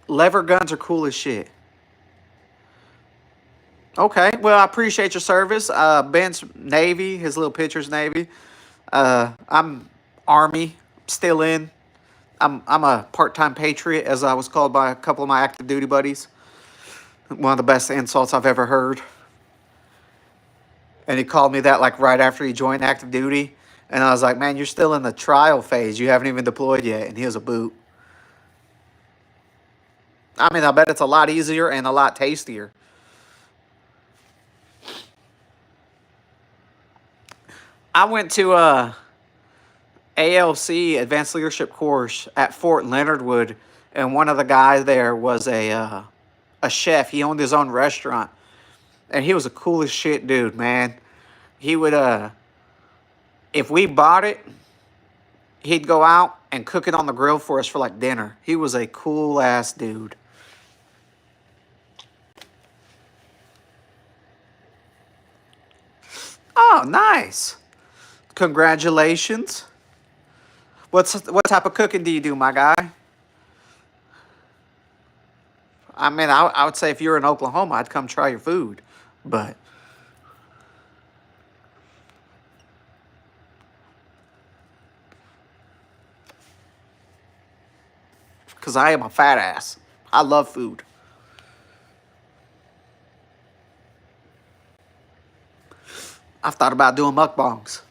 lever guns are cool as shit. Okay, well, I appreciate your service. Ben's Navy, his little picture's Navy. I'm Army, still in. I'm a part-time patriot, as I was called by a couple of my active duty buddies. One of the best insults I've ever heard. And he called me that like right after he joined active duty. And I was like, man, you're still in the trial phase. You haven't even deployed yet. And he was a boot. I mean, I bet it's a lot easier and a lot tastier. I went to ALC, Advanced Leadership Course, at Fort Leonard Wood, and one of the guys there was a chef. He owned his own restaurant, and he was the coolest shit dude, man. He would, if we bought it, he'd go out and cook it on the grill for us for like dinner. He was a cool ass dude. Oh, nice. Congratulations. What type of cooking do you do, my guy? I mean, I would say if you're in Oklahoma, I'd come try your food. But because I am a fat ass. I love food. I've thought about doing mukbangs.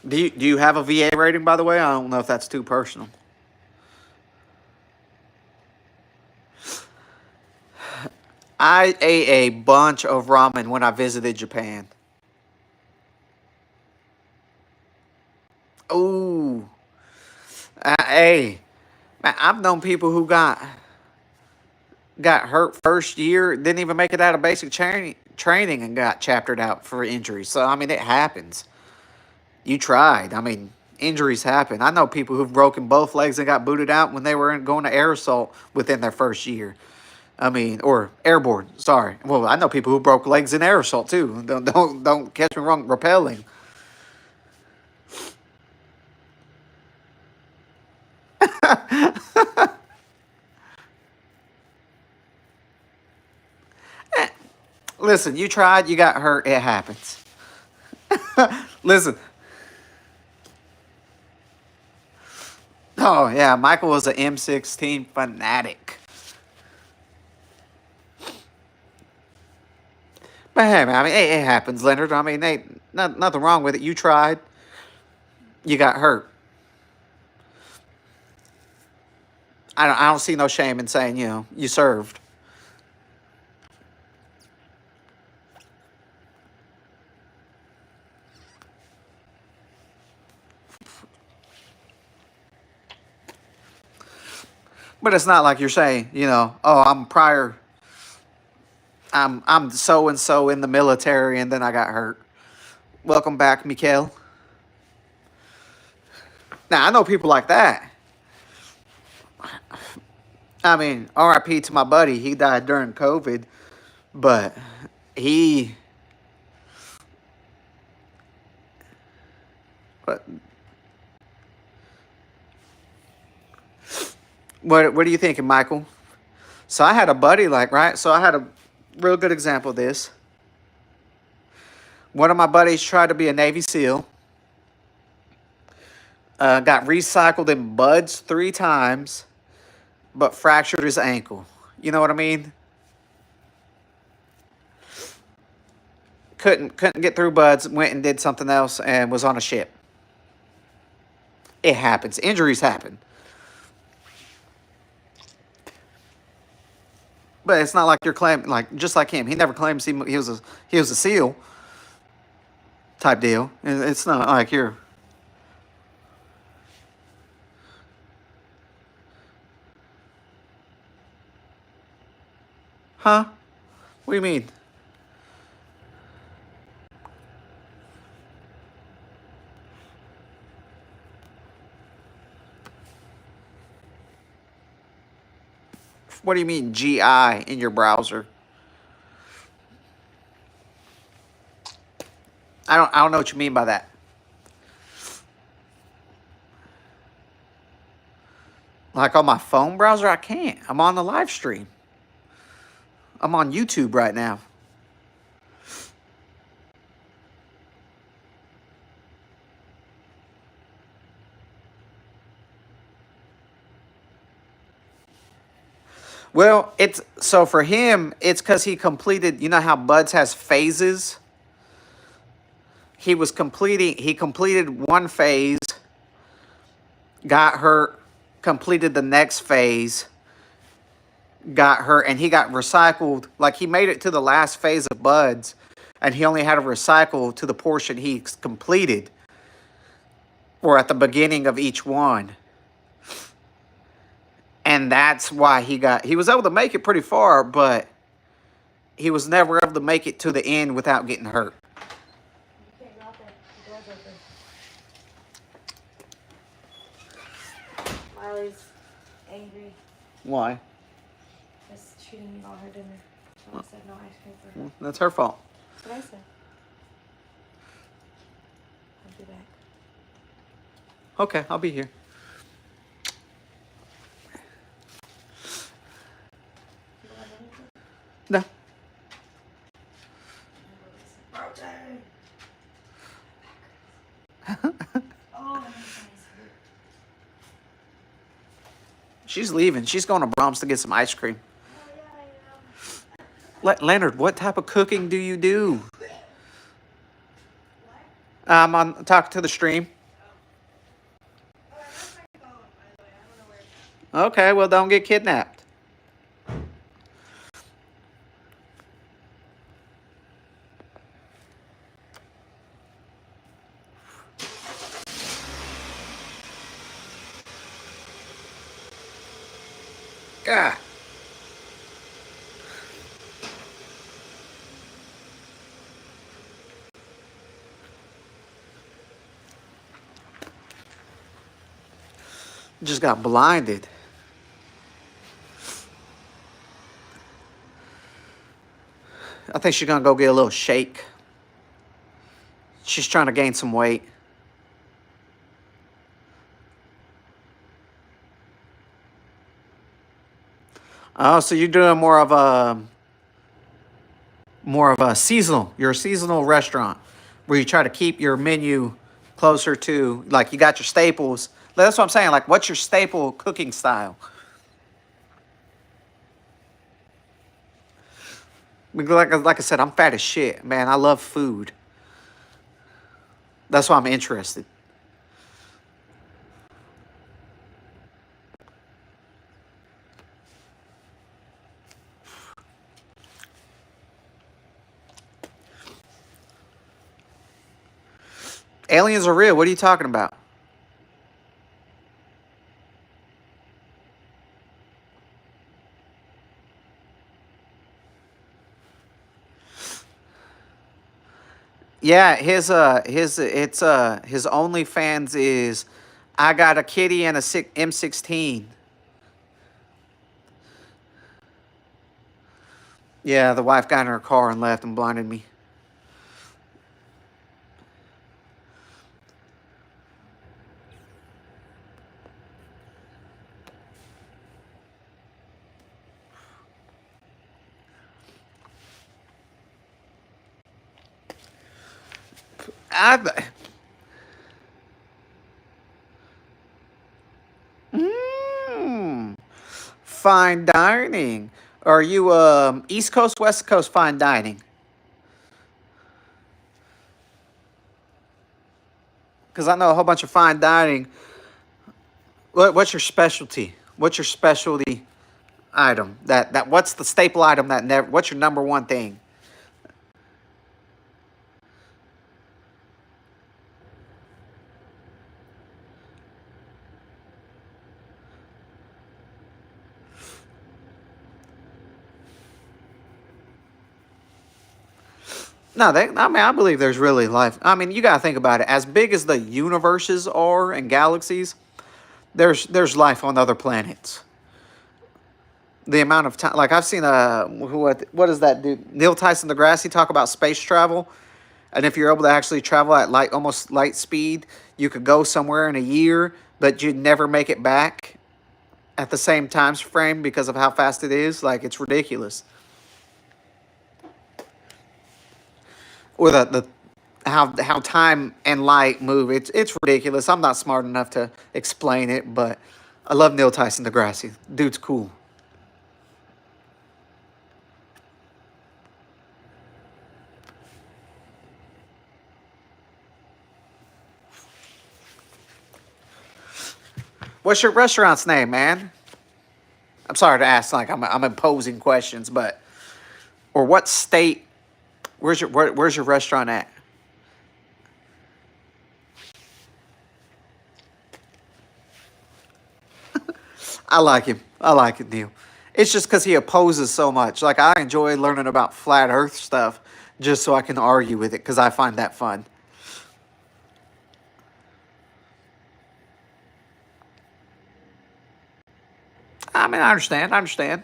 Do you have a VA rating, by the way? I don't know if that's too personal. I ate a bunch of ramen when I visited Japan. Ooh. Hey, man, I've known people who got hurt first year, didn't even make it out of basic training and got chaptered out for injuries. So, I mean, it happens. You tried. I mean, injuries happen. I know people who've broken both legs and got booted out when they were going to air assault within their first year. I mean, or airborne. Sorry. Well, I know people who broke legs in air assault too. Don't catch me wrong. Rappelling. Listen, you tried. You got hurt. It happens. Listen. Oh yeah, Michael was an M16 fanatic. But hey, man, I mean, it happens, Leonard. I mean, nothing wrong with it. You tried. You got hurt. I don't see no shame in saying, you served. But it's not like you're saying, oh, I'm so and so in the military and then I got hurt. Welcome back, Mikhail. Now I know people like that. I mean, RIP to my buddy. He died during COVID, but he. What are you thinking, Michael? So I had a buddy right? So I had a real good example of this. One of my buddies tried to be a Navy SEAL. Got recycled in buds 3 times, but fractured his ankle. You know what I mean? Couldn't get through buds, went and did something else and was on a ship. It happens. Injuries happen. But it's not like you're claiming, just like him. He never claims he was a SEAL type deal. It's not like you're. Huh? What do you mean? What do you mean GI in your browser? I don't know what you mean by that. Like on my phone browser, I can't. I'm on the live stream. I'm on YouTube right now. Well, it's so for him, it's because he completed, you know how Buds has phases? He completed one phase, got hurt, completed the next phase, got hurt, and he got recycled. Like he made it to the last phase of Buds, and he only had to recycle to the portion he completed, or at the beginning of each one. And that's why he was able to make it pretty far, but he was never able to make it to the end without getting hurt. You can't go out there. The door's open. Miley's angry. Why? Because she didn't eat all her dinner. So I said no ice cream for her. That's her fault. That's what I said. I'll be back. Okay, I'll be here. You don't have anything? No. Oh, She's leaving. She's going to Brahms to get some ice cream. Leonard, what type of cooking do you do? I'm talking to the stream. Okay, well, don't get kidnapped. God. Just got blinded. I think she's going to go get a little shake. She's trying to gain some weight. Oh, so you're doing more of a seasonal. You're a seasonal restaurant where you try to keep your menu closer to, like, you got your staples. That's what I'm saying. Like, what's your staple cooking style? Like I said, I'm fat as shit, man. I love food. That's why I'm interested. Aliens are real. What are you talking about? Yeah, his OnlyFans is I got a kitty and a M16. Yeah, the wife got in her car and left and blinded me. Fine dining. Are you East Coast, West Coast fine dining? Because I know a whole bunch of fine dining. What's your specialty? What's your specialty item? What's the staple item that never? What's your number one thing? No, I believe there's really life. I mean, you gotta think about it. As big as the universes are and galaxies, there's life on other planets. the amount of time. Like I've seen what does that do? Neil Tyson deGrasse talk about space travel, and if you're able to actually travel at almost light speed, you could go somewhere in a year, but you'd never make it back at the same time frame because of how fast it is. Like it's ridiculous. Or the how time and light move. It's ridiculous. I'm not smart enough to explain it, but I love Neil Tyson deGrasse. Dude's cool. What's your restaurant's name, man? I'm sorry to ask, like I'm imposing questions, but or what state? Where's your restaurant at? I like him. I like it, Neil. It's just because he opposes so much. Like I enjoy learning about flat Earth stuff, just so I can argue with it because I find that fun. I mean, I understand. I understand.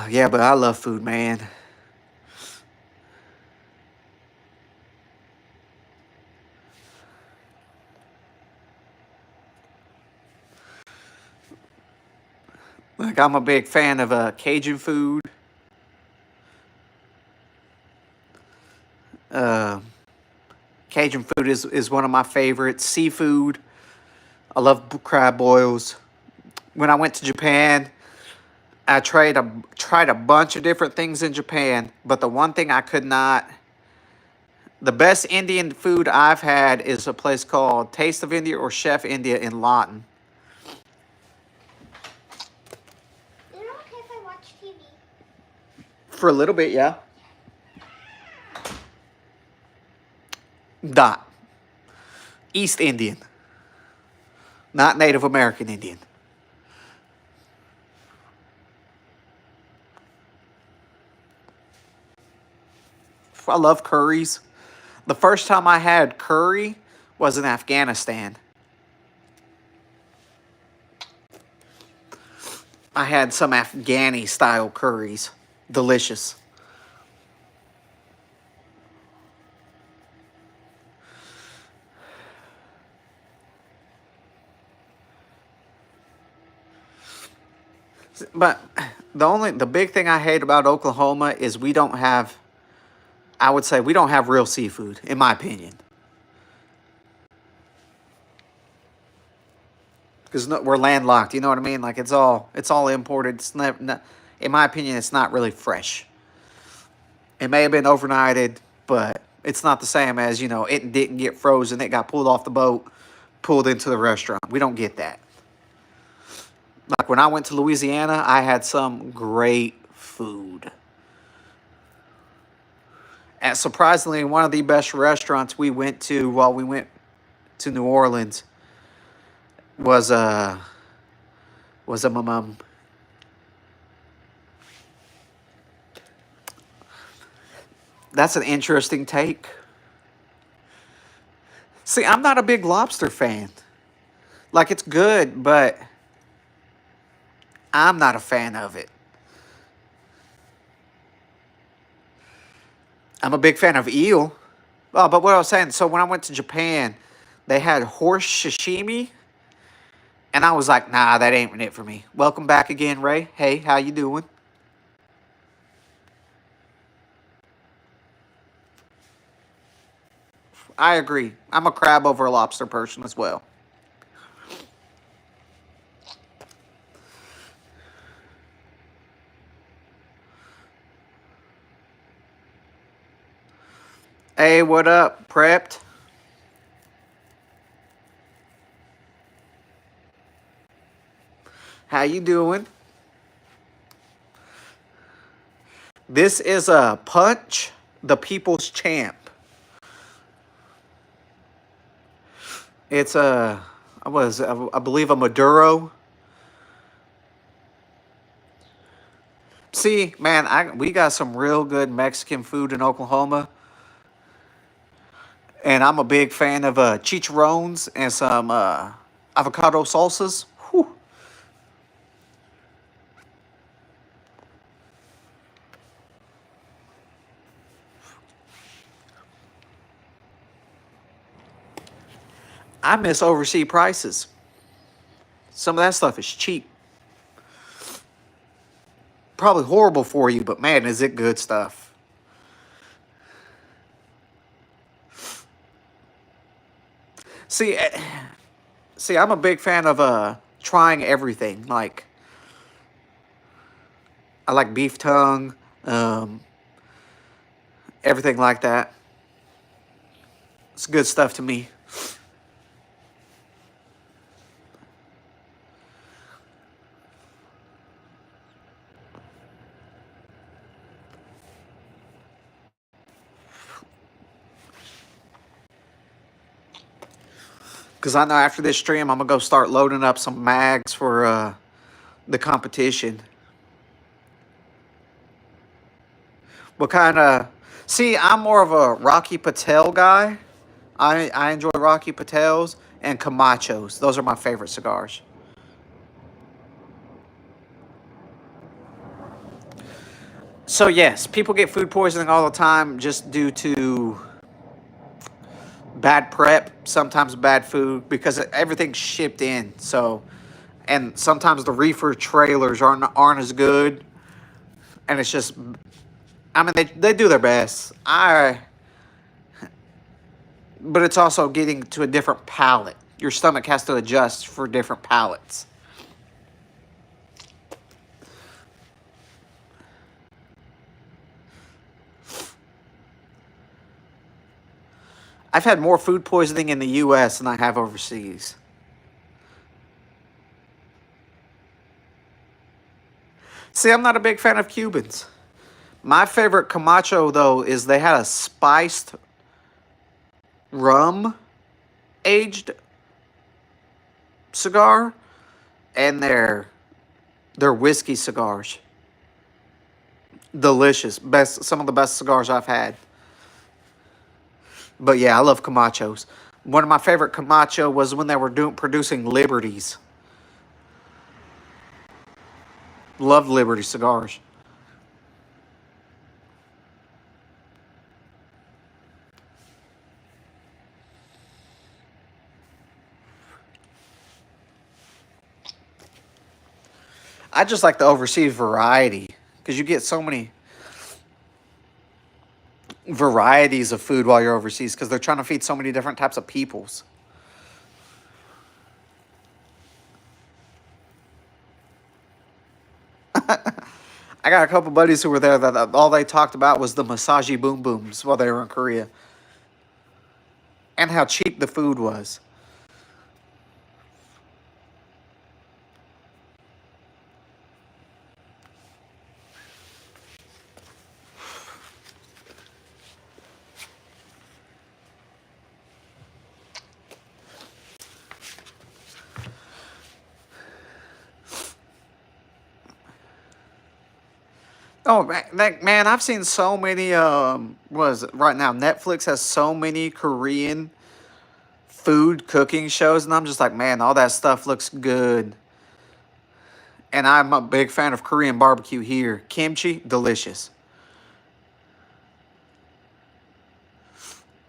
Yeah, but I love food, man. Like I'm a big fan of Cajun food. Uh, Cajun food is one of my favorites. Seafood. I love crab boils. When I went to Japan, I tried a bunch of different things in Japan, but the one thing I could not. The best Indian food I've had is a place called Taste of India or Chef India in Lawton. Is it okay if I watch TV? For a little bit, yeah. Dot. East Indian. Not Native American Indian. I love curries. The first time I had curry was in Afghanistan. I had some Afghani style curries. Delicious. But the big thing I hate about Oklahoma is we don't have, I would say we don't have real seafood, in my opinion. Because we're landlocked, you know what I mean? Like it's all imported. It's not, in my opinion, it's not really fresh. It may have been overnighted, but it's not the same as, it didn't get frozen. It got pulled off the boat, pulled into the restaurant. We don't get that. Like when I went to Louisiana, I had some great food. And surprisingly, one of the best restaurants we went to while we went to New Orleans was a mum. That's an interesting take. See, I'm not a big lobster fan. Like it's good, but I'm not a fan of it. I'm a big fan of eel. Oh, but what I was saying, so when I went to Japan, they had horse sashimi, and I was like, nah, that ain't it for me. Welcome back again, Ray. Hey, how you doing? I agree. I'm a crab over a lobster person as well. Hey, what up, Prepped? How you doing? This is a Punch, the People's Champ. It's I believe a Maduro. See, man, we got some real good Mexican food in Oklahoma, and I'm a big fan of chicharrones and some avocado salsas. Whew. I miss overseas prices. Some of that stuff is cheap. Probably horrible for you, but man, is it good stuff. See, see, I'm a big fan of trying everything. Like I like beef tongue, um, everything like that. It's good stuff to me. Because I know after this stream, I'm gonna go start loading up some mags for the competition. What kind of? See, I'm more of a Rocky Patel guy. I enjoy Rocky Patels and Camachos. Those are my favorite cigars. So yes, people get food poisoning all the time just due to bad prep, sometimes bad food because everything's shipped in. So, and sometimes the reefer trailers aren't as good, and it's just, I mean, they do their best. But it's also getting to a different palate. Your stomach has to adjust for different palates. I've had more food poisoning in the U.S. than I have overseas. See, I'm not a big fan of Cubans. My favorite Camacho, though, is they had a spiced rum aged cigar and their whiskey cigars. Delicious. Best, some of the best cigars I've had. But yeah, I love Camachos. One of my favorite Camacho was when they were producing Liberties. Loved Liberty cigars. I just like the overseas variety because you get so many varieties of food while you're overseas because they're trying to feed so many different types of peoples. I got a couple buddies who were there that all they talked about was the massage boom booms while they were in Korea and how cheap the food was. Oh man, I've seen so many. What is it right now? Netflix has so many Korean food cooking shows, and I'm just like, man, all that stuff looks good. And I'm a big fan of Korean barbecue here. Kimchi, delicious.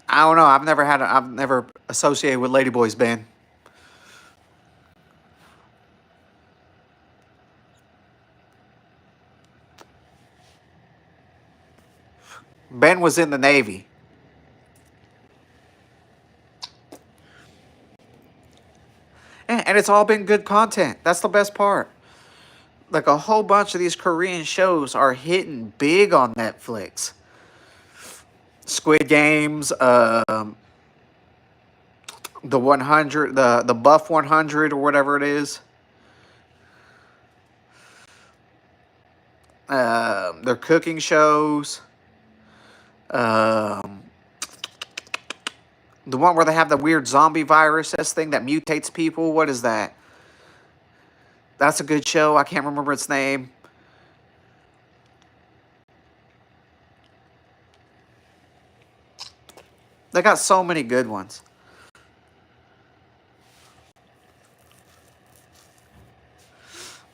I don't know. I've never associated with Ladyboys, Ben. Ben was in the Navy. And it's all been good content. That's the best part. Like a whole bunch of these Korean shows are hitting big on Netflix. Squid Games, the 100, the Buff 100 or whatever it is. Their cooking shows. Um, The one where they have the weird zombie virus, this thing that mutates people. What is that? That's a good show. I can't remember its name. They got so many good ones.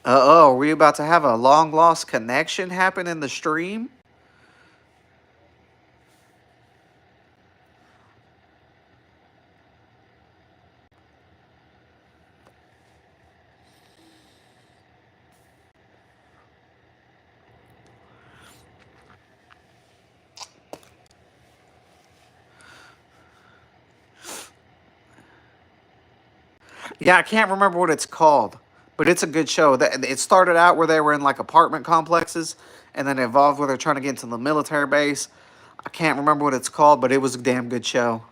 Uh-oh, are we about to have a long-lost connection happen in the stream? Yeah, I can't remember what it's called, but it's a good show. It started out where they were in like apartment complexes, and then it evolved where they're trying to get into the military base. I can't remember what it's called, but it was a damn good show.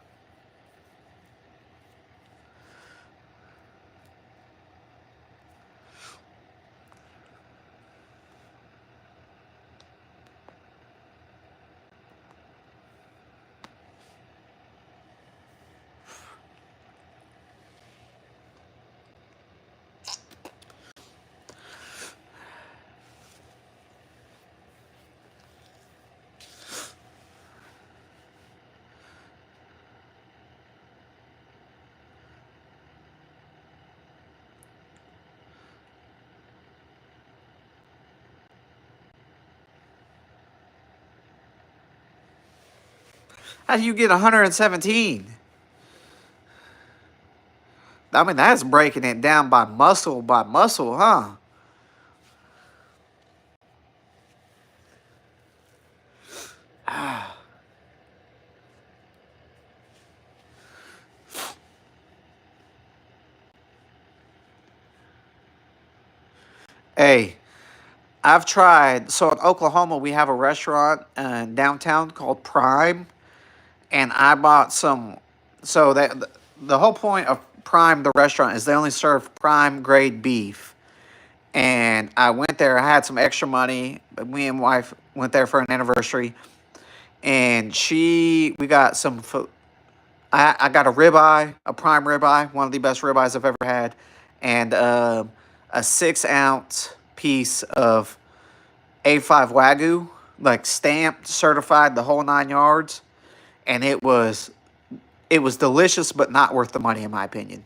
How do you get 117? I mean, that's breaking it down by muscle, huh? Hey, I've tried. So in Oklahoma, we have a restaurant downtown called Prime, and I bought some. So that the whole point of Prime, the restaurant, is they only serve prime grade beef. And I went there. I had some extra money. Me and wife went there for an anniversary, and we got some. I got a ribeye, a prime ribeye, one of the best ribeyes I've ever had, and a 6 ounce piece of A5 Wagyu, like stamped, certified, the whole 9 yards, and it was delicious, but not worth the money in my opinion.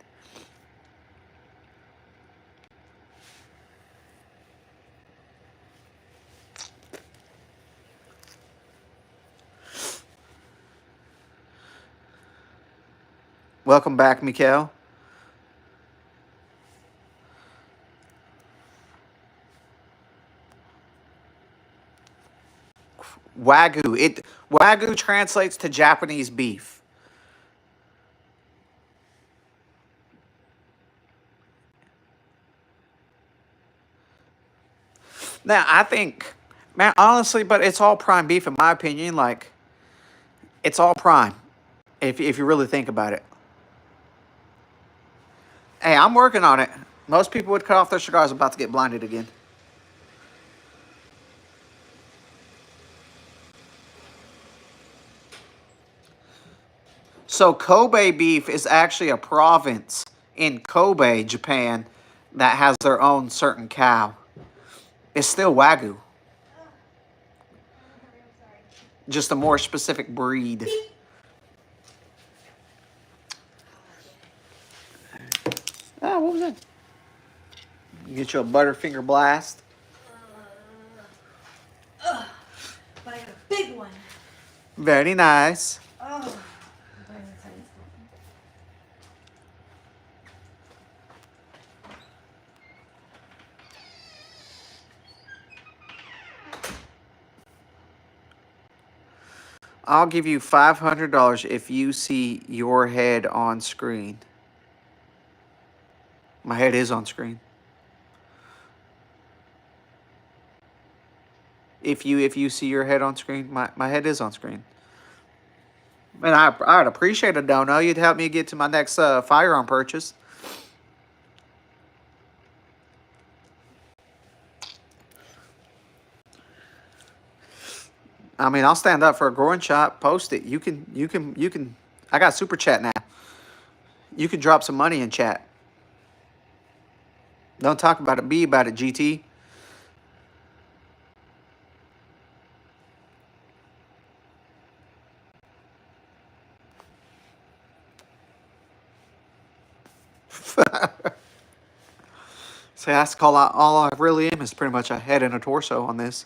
Welcome back, Mikhail. Wagyu translates to Japanese beef. Now I think, man, honestly, but it's all prime beef in my opinion. Like, it's all prime, if you really think about it. Hey, I'm working on it. Most people would cut off their cigars about to get blinded again. So Kobe beef is actually a province in Kobe, Japan, that has their own certain cow. It's still Wagyu, just a more specific breed. Ah, what was that? Get you a Butterfinger Blast. But I got a big one. Very nice. Oh. I'll give you $500 if you see your head on screen. My head is on screen. If you see your head on screen, my head is on screen. And I'd appreciate a dono. You'd help me get to my next firearm purchase. I mean, I'll stand up for a groin shot. Post it. You can. I got super chat now. You can drop some money in chat. Don't talk about it. Be about it, GT. So that's all I really am is pretty much a head and a torso on this.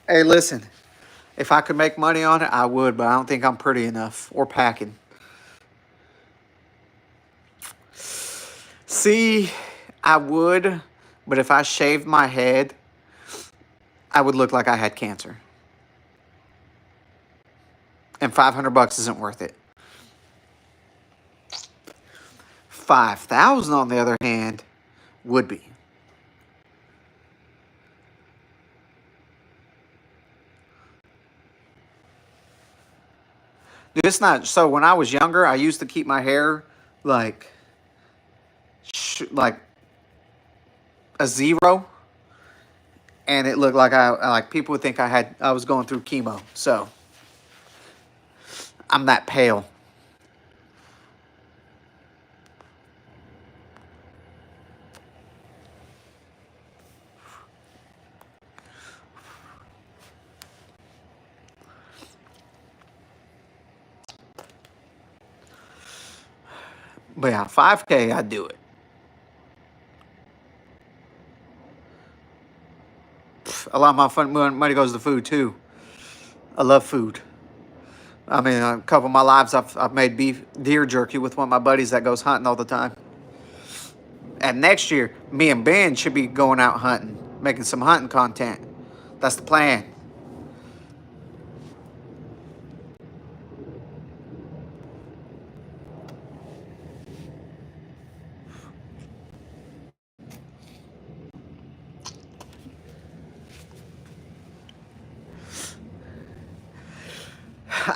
Hey, listen. If I could make money on it, I would, but I don't think I'm pretty enough or packing. See, I would, but if I shaved my head, I would look like I had cancer. And $500 isn't worth it. 5,000 on the other hand would be. It's not so. When I was younger, I used to keep my hair like a zero, and it looked like like people would think I was going through chemo. So I'm that pale. But yeah, 5K, I'd do it. A lot of my fun money goes to food too. I love food. I mean, a couple of my lives, I've made deer jerky with one of my buddies that goes hunting all the time. And next year, me and Ben should be going out hunting, making some hunting content. That's the plan.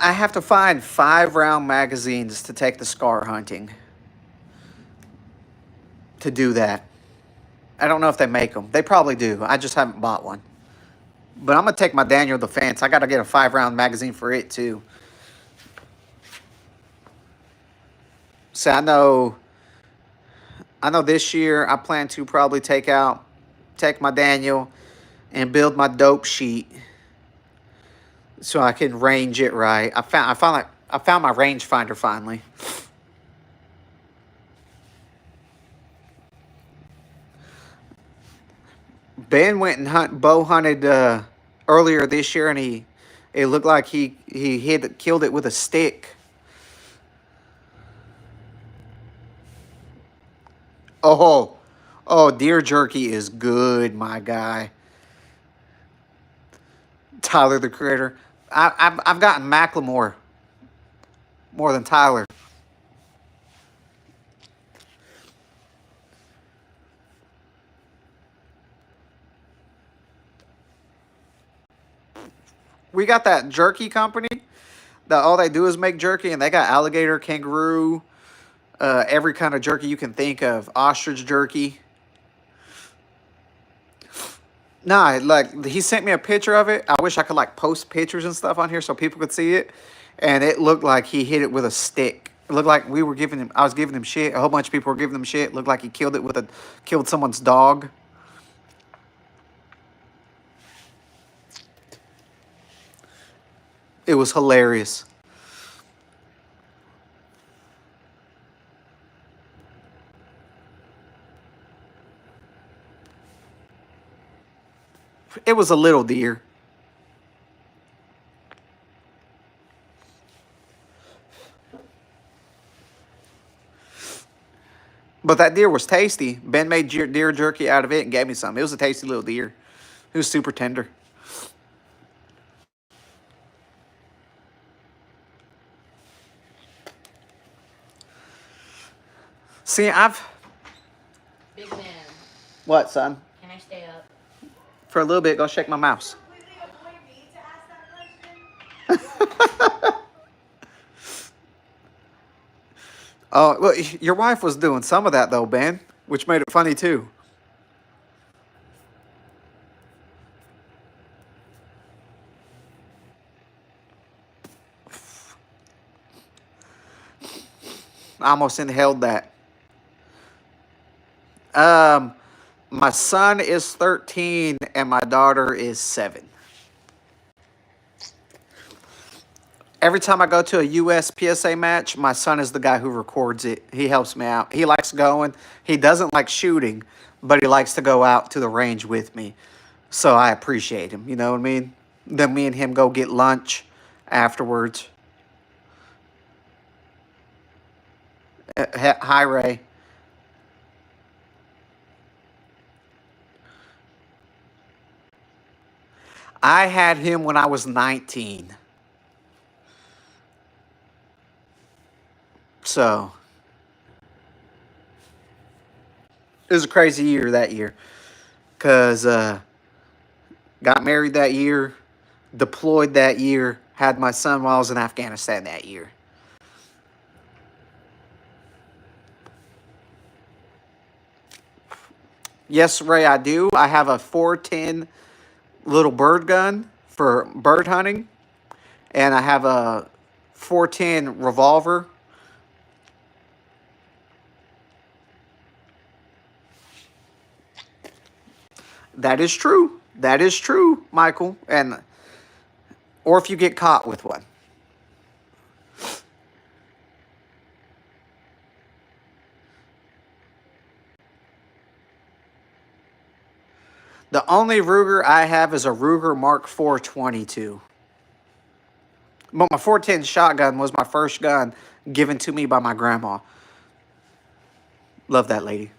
I have to find 5-round magazines to take the scar hunting. To do that. I don't know if they make them. They probably do. I just haven't bought one. But I'm going to take my Daniel Defense. I got to get a 5-round magazine for it too. So I know this year I plan to probably take my Daniel and build my dope sheet so I can range it right. I found my rangefinder finally. Ben went and bow hunted earlier this year, and it looked like he killed it with a stick. Oh, deer jerky is good, my guy. Tyler the Creator. I've gotten Macklemore more than Tyler. We got that jerky company that all they do is make jerky, and they got alligator, kangaroo, every kind of jerky you can think of. Ostrich jerky. Nah, like, he sent me a picture of it. I wish I could, like, post pictures and stuff on here so people could see it. And it looked like he hit it with a stick. It looked like I was giving him shit. A whole bunch of people were giving him shit. It looked like he killed someone's dog. It was hilarious. It was a little deer. But that deer was tasty. Ben made deer jerky out of it and gave me some. It was a tasty little deer. It was super tender. See, Big man, What, son? can I stay up? For a little bit, go shake my mouse. Oh, well, your wife was doing some of that, though, Ben, which made it funny, too. I almost inhaled that. Um, my son is 13 and my daughter is 7. Every time I go to a USPSA match, my son is the guy who records it. He helps me out. He likes going. He doesn't like shooting, but he likes to go out to the range with me. So I appreciate him. You know what I mean? Then me and him go get lunch afterwards. Hi, Ray. I had him when I was 19. So it was a crazy year that year. Because got married that year, deployed that year, had my son while I was in Afghanistan that year. Yes, Ray, I do. I have a 410 little bird gun for bird hunting, and I have a 410 revolver. That is true. That is true, Michael. And or if you get caught with one. The only Ruger I have is a Ruger Mark IV 22. But my 410 shotgun was my first gun given to me by my grandma. Love that lady.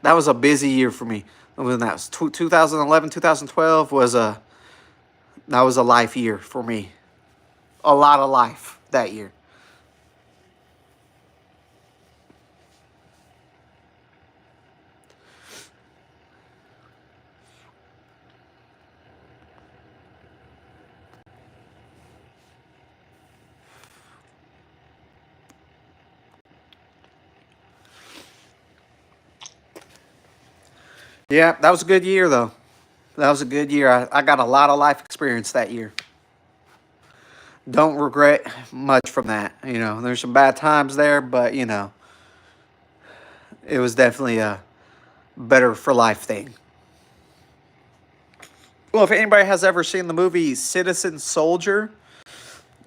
That was a busy year for me. When that was 2011, 2012 was a life year for me. A lot of life that year. Yeah, that was a good year though. That was a good year. I got a lot of life experience that year. Don't regret much from that. You know, there's some bad times there, but you know, it was definitely a better for life thing. Well, if anybody has ever seen the movie Citizen Soldier,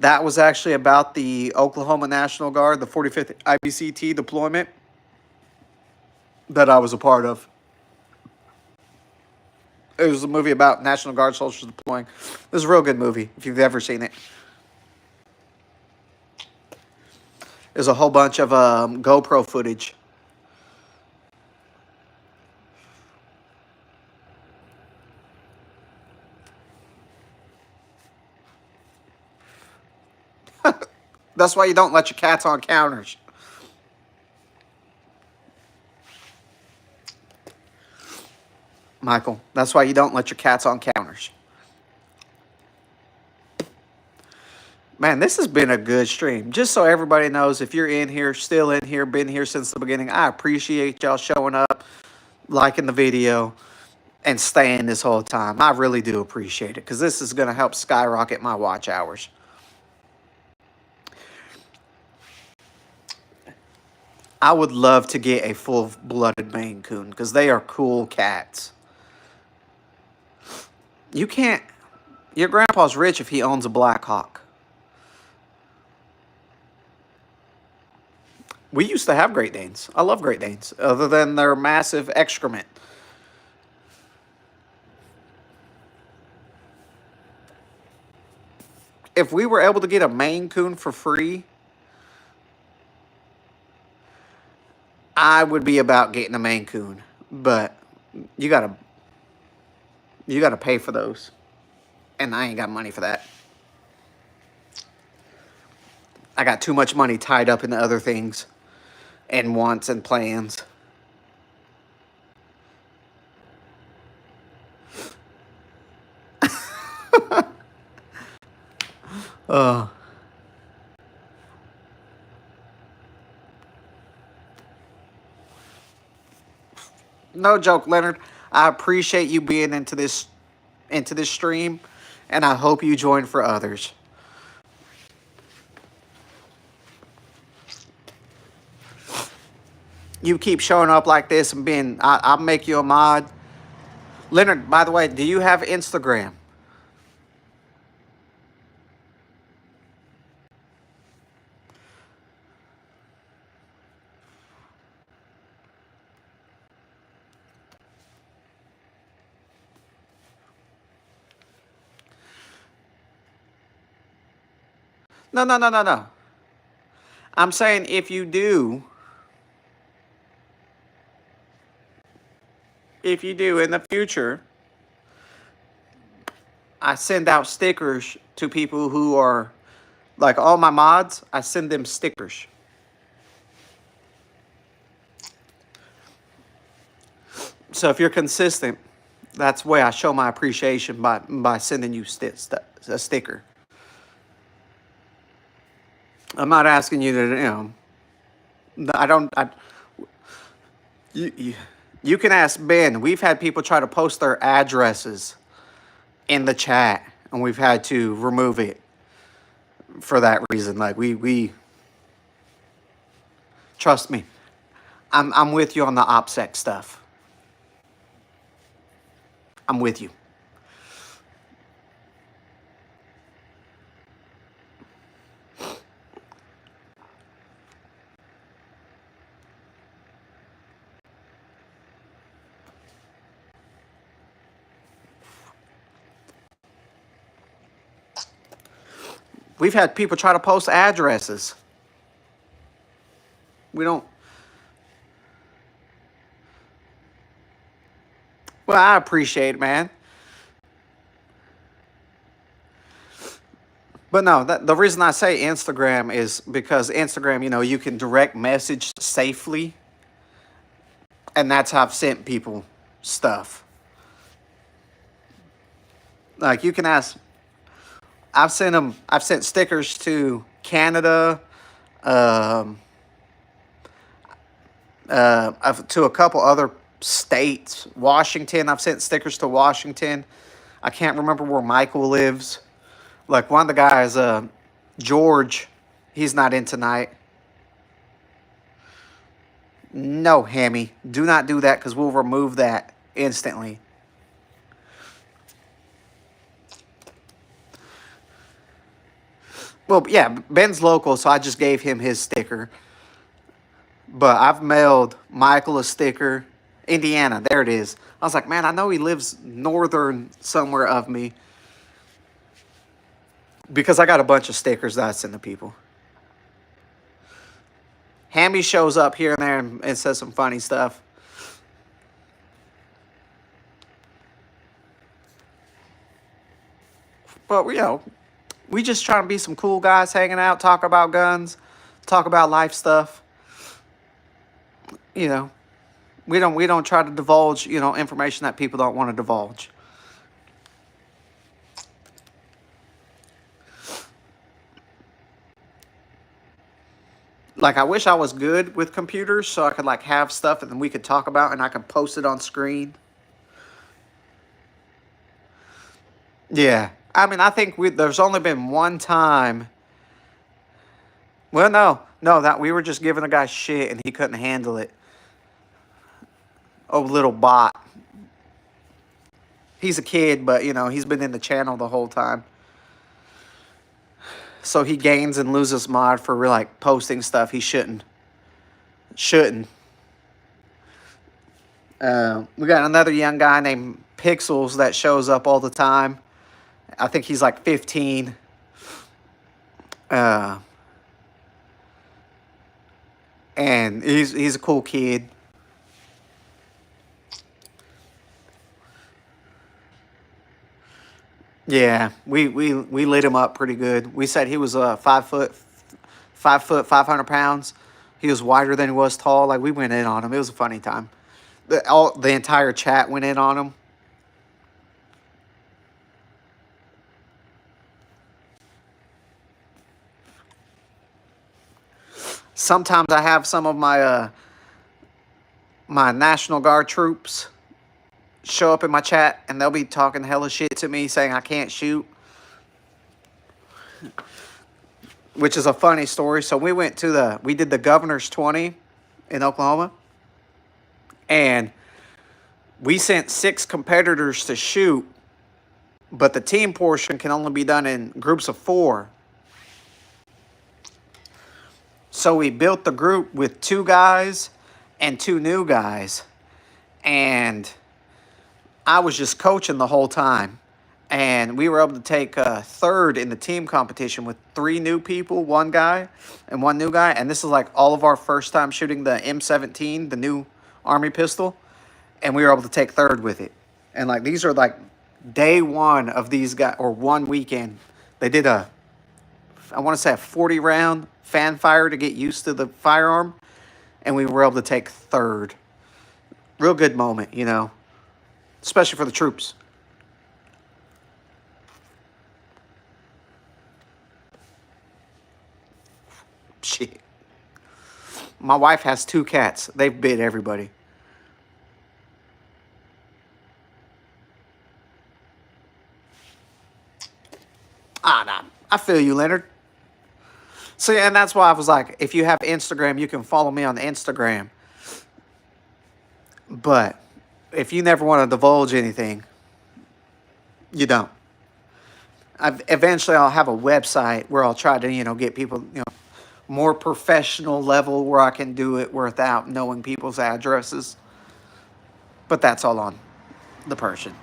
that was actually about the Oklahoma National Guard, the 45th IBCT deployment that I was a part of. It was a movie about National Guard soldiers deploying. It was a real good movie, if you've ever seen it. There's a whole bunch of GoPro footage. That's why you don't let your cats on counters. Michael, that's why you don't let your cats on counters. Man, this has been a good stream. Just so everybody knows, if you're in here, still in here, been here since the beginning, I appreciate y'all showing up, liking the video, and staying this whole time. I really do appreciate it because this is going to help skyrocket my watch hours. I would love to get a full-blooded Maine Coon because they are cool cats. You can't... Your grandpa's rich if he owns a Black Hawk. We used to have Great Danes. I love Great Danes, other than their massive excrement. If we were able to get a Maine Coon for free, I would be about getting a Maine Coon. But you gotta pay for those. And I ain't got money for that. I got too much money tied up in other things and wants and plans. Oh. No joke, Leonard. I appreciate you being into this stream, and I hope you join for others. You keep showing up like this and being, I'll make you a mod. Leonard, by the way, do you have Instagram? No, no, no, no, no. I'm saying if you do in the future, I send out stickers to people who are like all my mods. I send them stickers. So if you're consistent, that's the way I show my appreciation by sending you a sticker. I'm not asking you to, I don't. You can ask Ben. We've had people try to post their addresses in the chat, and we've had to remove it for that reason. Like we trust me, I'm with you on the OPSEC stuff. I'm with you. We've had people try to post addresses. We don't. Well, I appreciate it, man. But no, the reason I say Instagram is because Instagram, you can direct message safely. And that's how I've sent people stuff. Like you can ask, I've sent stickers to Canada, to a couple other states. Washington, I've sent stickers to Washington. I can't remember where Michael lives. Like one of the guys, George, he's not in tonight. No, Hammy, do not do that because we'll remove that instantly. Well, yeah, Ben's local, so I just gave him his sticker. But I've mailed Michael a sticker. Indiana, there it is. I was like, man, I know he lives northern somewhere of me. Because I got a bunch of stickers that I send to people. Hammy shows up here and there and says some funny stuff. But, we just trying to be some cool guys hanging out, talk about guns, talk about life stuff. We don't try to divulge, information that people don't want to divulge. Like, I wish I was good with computers so I could, have stuff and then we could talk about and I could post it on screen. Yeah. I mean, I think there's only been one time. Well, no, that we were just giving a guy shit and he couldn't handle it. Oh, little bot. He's a kid, but, he's been in the channel the whole time. So he gains and loses mod for, posting stuff he shouldn't. We got another young guy named Pixels that shows up all the time. I think he's 15. And he's a cool kid. Yeah, we lit him up pretty good. We said he was 5 foot, 500 pounds. He was wider than he was tall. We went in on him. It was a funny time. The entire chat went in on him. Sometimes I have some of my my National Guard troops show up in my chat and they'll be talking hella shit to me saying I can't shoot, which is a funny story. So we did the Governor's 20 in Oklahoma, and we sent 6 competitors to shoot, but the team portion can only be done in groups of 4. So we built the group with 2 guys and 2 new guys, and I was just coaching the whole time. And we were able to take 3rd in the team competition with 3 new people, 1 guy and 1 new guy. And this is like all of our first time shooting the M17, the new Army pistol. And we were able to take 3rd with it. And like these are like day 1 of these guys, or 1 weekend. They did I want to say a 40 round fan fire to get used to the firearm. And we were able to take 3rd. Real good moment, you know, especially for the troops. Shit. My wife has 2 cats. They've bit everybody. Nah. I feel you, Leonard. So, yeah, and that's why I was like, if you have Instagram, you can follow me on Instagram. But if you never want to divulge anything, you don't. Eventually, I'll have a website where I'll try to, get people, more professional level where I can do it without knowing people's addresses. But that's all on the person.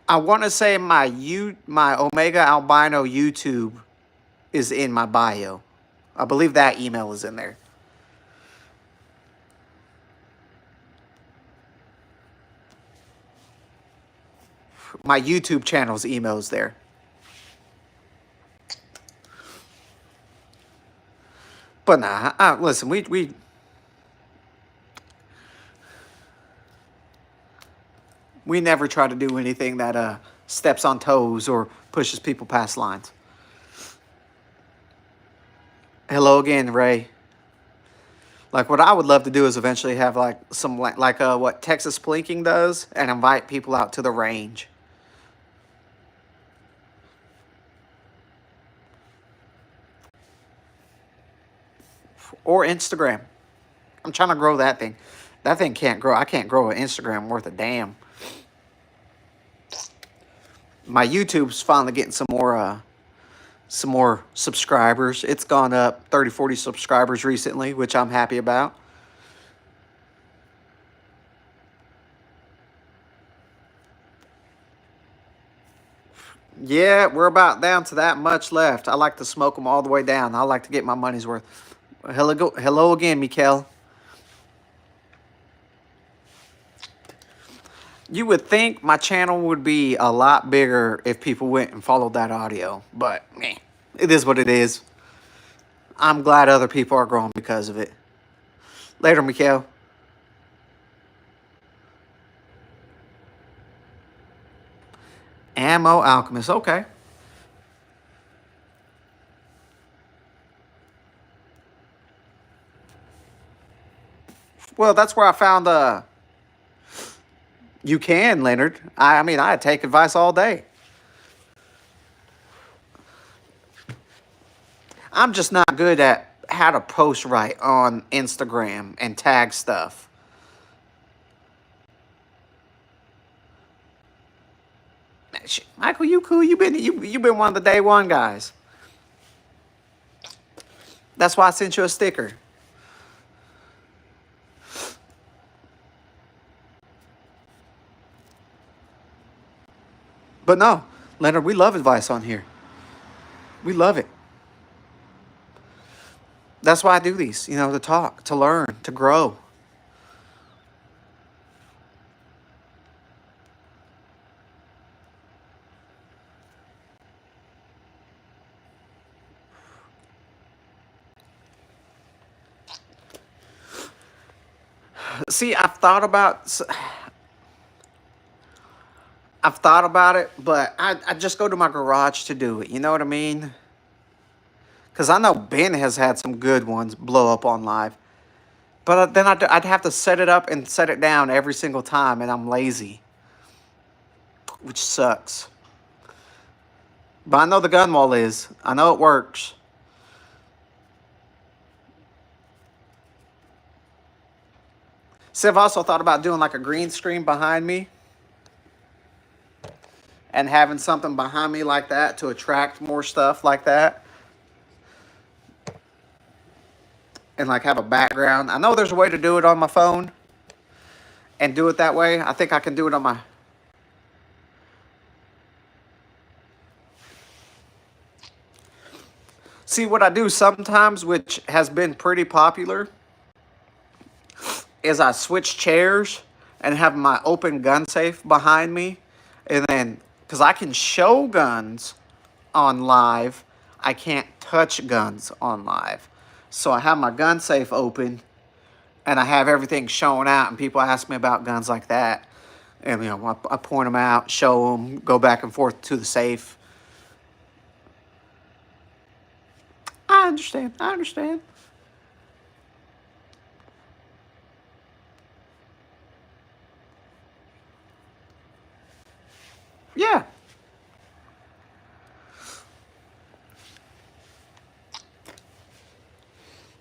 I want to say my OmegaAlbino YouTube is in my bio. I believe that email is in there. My YouTube channel's email is there. But nah, listen, we never try to do anything that steps on toes or pushes people past lines. Hello again, Ray. Like, what I would love to do is eventually have like some what Texas Plinking does, and invite people out to the range. Or Instagram. I'm trying to grow that thing. That thing can't grow. I can't grow an Instagram worth a damn. My YouTube's finally getting some more subscribers. It's gone up 30, 40 subscribers recently, which I'm happy about. Yeah, we're about down to that much left. I like to smoke them all the way down. I like to get my money's worth. Hello again, Mikkel. You would think my channel would be a lot bigger if people went and followed that audio. But, it is what it is. I'm glad other people are growing because of it. Later, Mikkel. Ammo Alchemist. Okay. Well, that's where I found you can, Leonard. I mean, I take advice all day. I'm just not good at how to post right on Instagram and tag stuff. Michael, you cool. You've been one of the day 1 guys. That's why I sent you a sticker. But no, Leonard, we love advice on here. We love it. That's why I do these, to talk, to learn, to grow. See, I've thought thought about it, but I just go to my garage to do it. You know what I mean? Because I know Ben has had some good ones blow up on live. But then I'd have to set it up and set it down every single time, and I'm lazy. Which sucks. But I know the gun wall is. I know it works. See, I've also thought about doing like a green screen behind me. And having something behind me like that to attract more stuff like that. And like have a background. I know there's a way to do it on my phone. And do it that way. I think I can do it on my... See, what I do sometimes, which has been pretty popular, is I switch chairs and have my open gun safe behind me. And then, because I can show guns on live, I can't touch guns on live. So I have my gun safe open and I have everything showing out, and people ask me about guns like that. And, you know, I point them out, show them, go back and forth to the safe. I understand. I understand. Yeah.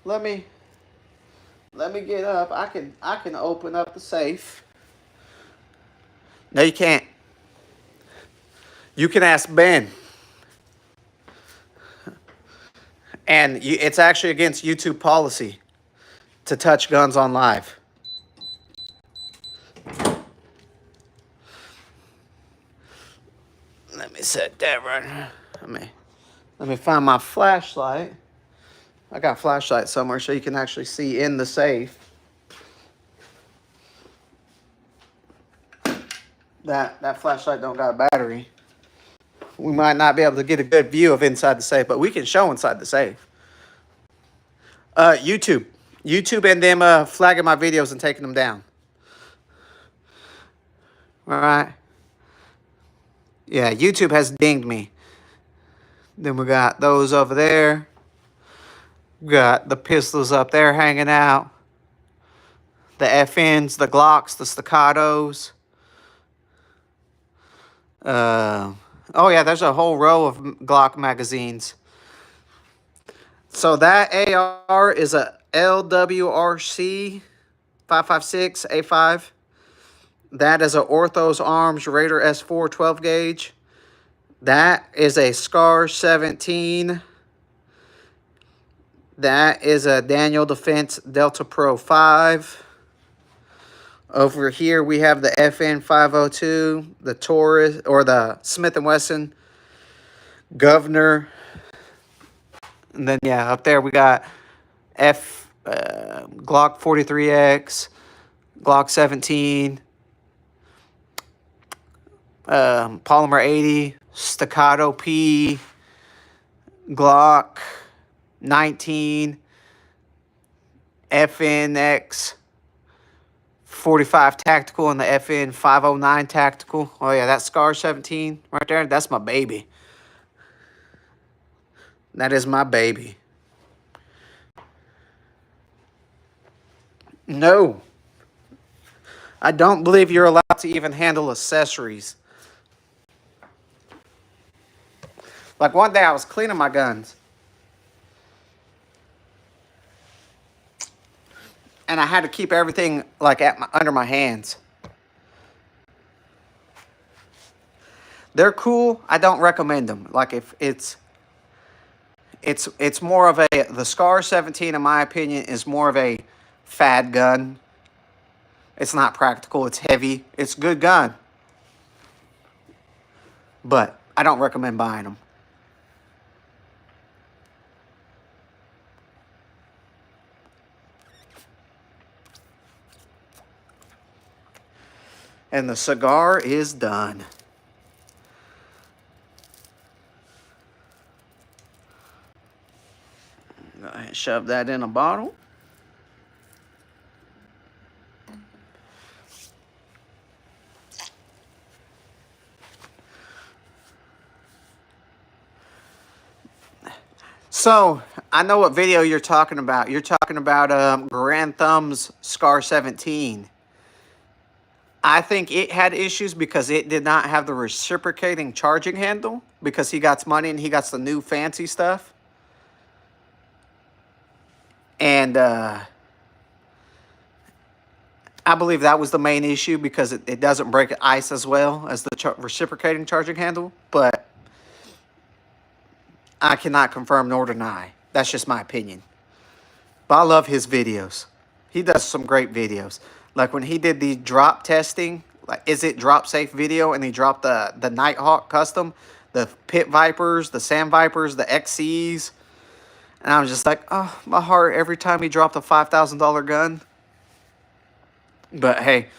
Let me get up. I can open up the safe. No, you can't. You can ask Ben. And it's actually against YouTube policy to touch guns on live. Let me set that right here. Let me find my flashlight. I got a flashlight somewhere so you can actually see in the safe. That flashlight don't got a battery. We might not be able to get a good view of inside the safe, but we can show inside the safe. YouTube and them flagging my videos and taking them down. All right. Yeah, YouTube has dinged me. Then we got those over there. We got the pistols up there hanging out. The FNs, the Glocks, the Staccatos. Oh yeah, there's a whole row of Glock magazines. So that AR is a LWRC 556 A5. That is a Orthos Arms Raider S4 12 gauge. That is a Scar 17. That is a Daniel Defense Delta Pro 5. Over here we have the FN 502, the Taurus, or the Smith & Wesson Governor. And then, yeah, up there we got Glock 43X, Glock 17, Polymer 80, Staccato P, Glock 19, FNX 45 Tactical, and the FN 509 Tactical. Oh, yeah, that Scar 17 right there, that's my baby. That is my baby. No. I don't believe you're allowed to even handle accessories. Like one day I was cleaning my guns. And I had to keep everything like under my hands. They're cool. I don't recommend them. Like if it's more of the Scar 17 in my opinion is more of a fad gun. It's not practical. It's heavy. It's a good gun. But I don't recommend buying them. And the cigar is done. Go ahead and shove that in a bottle. So, I know what video you're talking about. You're talking about Grand Thumb's Scar 17. I think it had issues because it did not have the reciprocating charging handle because he got money and he got the new fancy stuff. And I believe that was the main issue because it doesn't break ice as well as the reciprocating charging handle. But I cannot confirm nor deny. That's just my opinion. But I love his videos. He does some great videos. Like when he did the drop testing, like is it drop safe video, and he dropped the Nighthawk custom, the Pit Vipers, the Sand Vipers, the XCs. And I was just like, oh, my heart every time he dropped a $5,000 gun. But hey,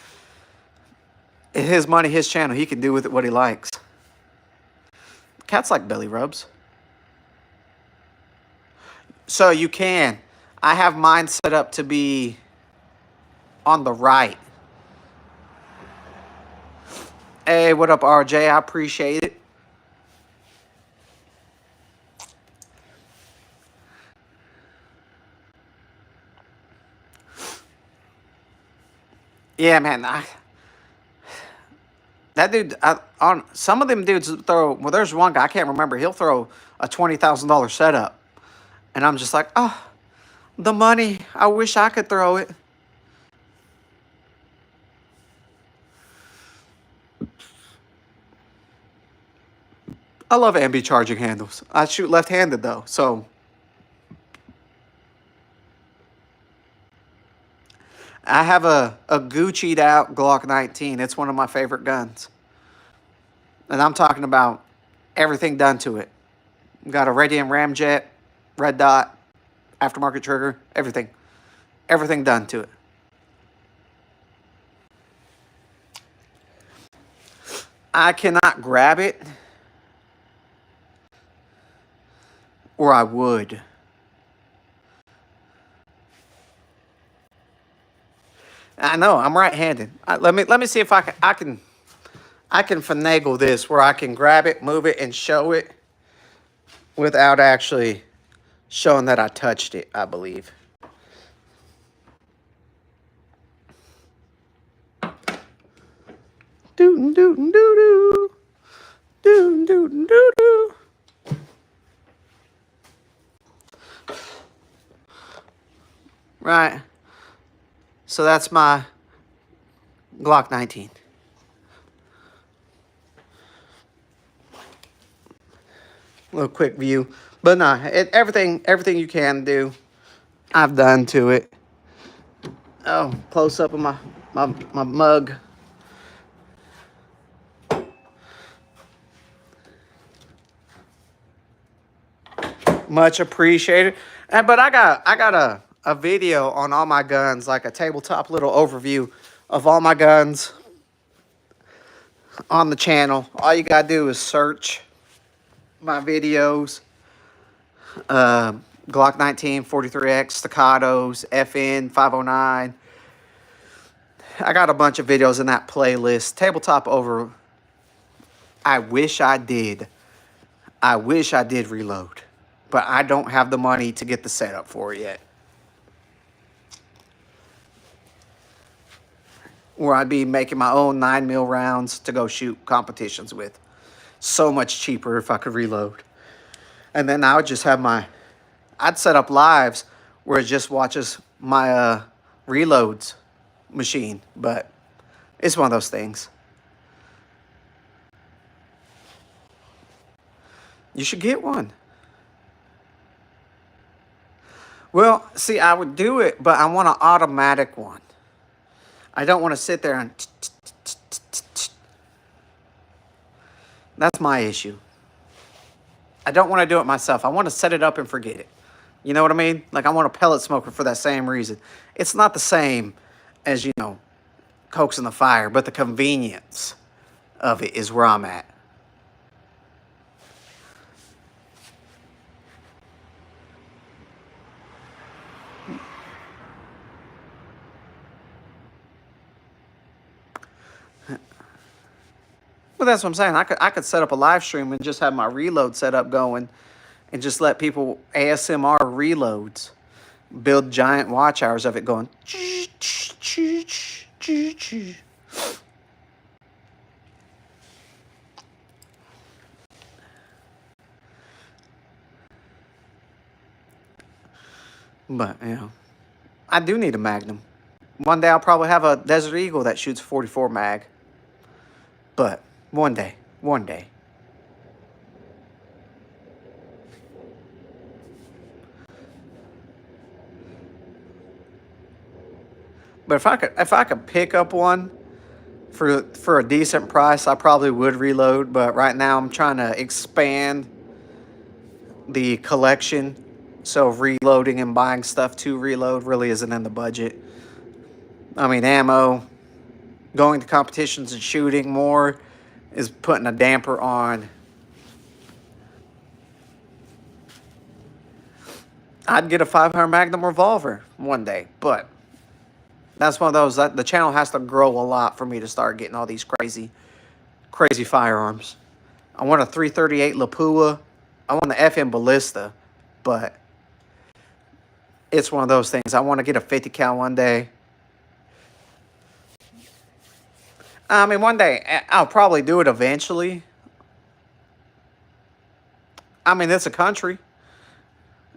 it's his money, his channel. He can do with it what he likes. Cats like belly rubs. So you can. I have mine set up to be on the right. Hey, what up, RJ? I appreciate it. Yeah, man. That dude, on some of them dudes throw. Well, there's one guy I can't remember. He'll throw a $20,000 setup, and I'm just like, oh, the money. I wish I could throw it. I love ambi charging handles. I shoot left-handed though, so I have a Gucci'd out Glock 19. It's one of my favorite guns. And I'm talking about everything done to it. Got a Radiant Ramjet, red dot, aftermarket trigger, everything. Everything done to it. I cannot grab it, or I would. I know I'm right-handed. Let me see if I can finagle this where I can grab it, move it, and show it without actually showing that I touched it. I believe. Doo doo doo doo doo doo doo doo. Right. So that's my Glock 19. Little quick view. But nah, everything you can do, I've done to it. Oh, close up of my mug. Much appreciated. But I got a video on all my guns, like a tabletop little overview of all my guns on the channel. All you gotta do is search my videos. Glock 19, 43X, Staccatos, FN, 509. I got a bunch of videos in that playlist. Tabletop over. I wish I did reload. But I don't have the money to get the setup for it yet. Or I'd be making my own 9mm rounds to go shoot competitions with. So much cheaper if I could reload. And then I would just have I'd set up lives where it just watches my reloads machine. But it's one of those things. You should get one. Well, see, I would do it, but I want an automatic one. I don't want to sit there and... That's my issue. I don't want to do it myself. I want to set it up and forget it. You know what I mean? Like, I want a pellet smoker for that same reason. It's not the same as, you know, coaxing the fire, but the convenience of it is where I'm at. Well, that's what I'm saying. I could set up a live stream and just have my reload setup going and just let people ASMR reloads. Build giant watch hours of it going. But, you know, I do need a Magnum. One day I'll probably have a Desert Eagle that shoots 44 mag. But one day. But if I could pick up one for a decent price, I probably would reload. But right now I'm trying to expand the collection, so reloading and buying stuff to reload really isn't in the budget. I mean, ammo, going to competitions and shooting more is putting a damper on. I'd get a 500 Magnum revolver one day, but that's one of those that the channel has to grow a lot for me to start getting all these crazy firearms. I want a 338 Lapua. I want the FM Ballista, but it's one of those things. I want to get a 50 cal one day. I mean, one day I'll probably do it eventually. I mean, it's a country.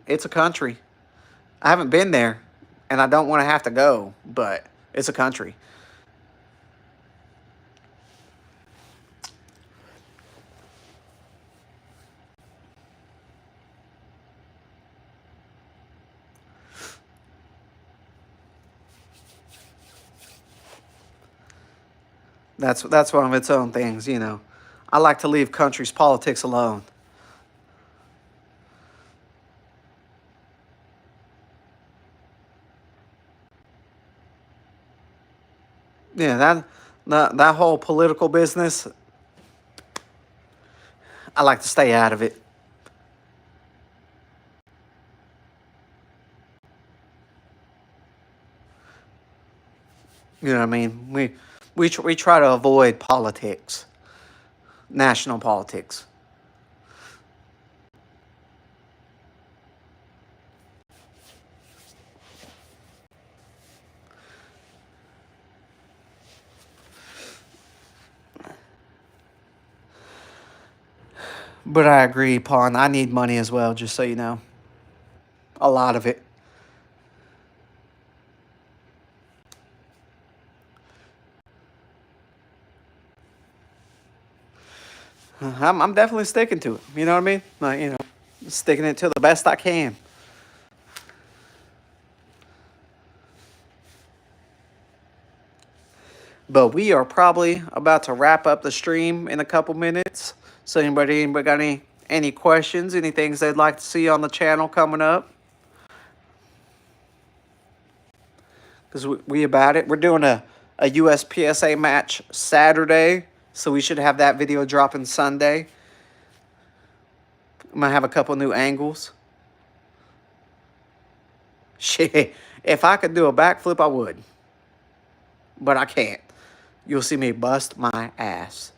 It's a country. I haven't been there, and I don't want to have to go, but it's a country. That's one of its own things, you know. I like to leave country's politics alone. Yeah, that whole political business, I like to stay out of it. You know what I mean? We try to avoid politics, national politics. But I agree, Pawn. I need money as well, just so you know. A lot of it. I'm definitely sticking to it. You know what I mean? Like, you know, sticking it to the best I can. But we are probably about to wrap up the stream in a couple minutes. So anybody got any questions, any things they'd like to see on the channel coming up? Because we about it. We're doing a USPSA match Saturday. So we should have that video dropping Sunday. I'm going to have a couple new angles. Shit, if I could do a backflip, I would. But I can't. You'll see me bust my ass.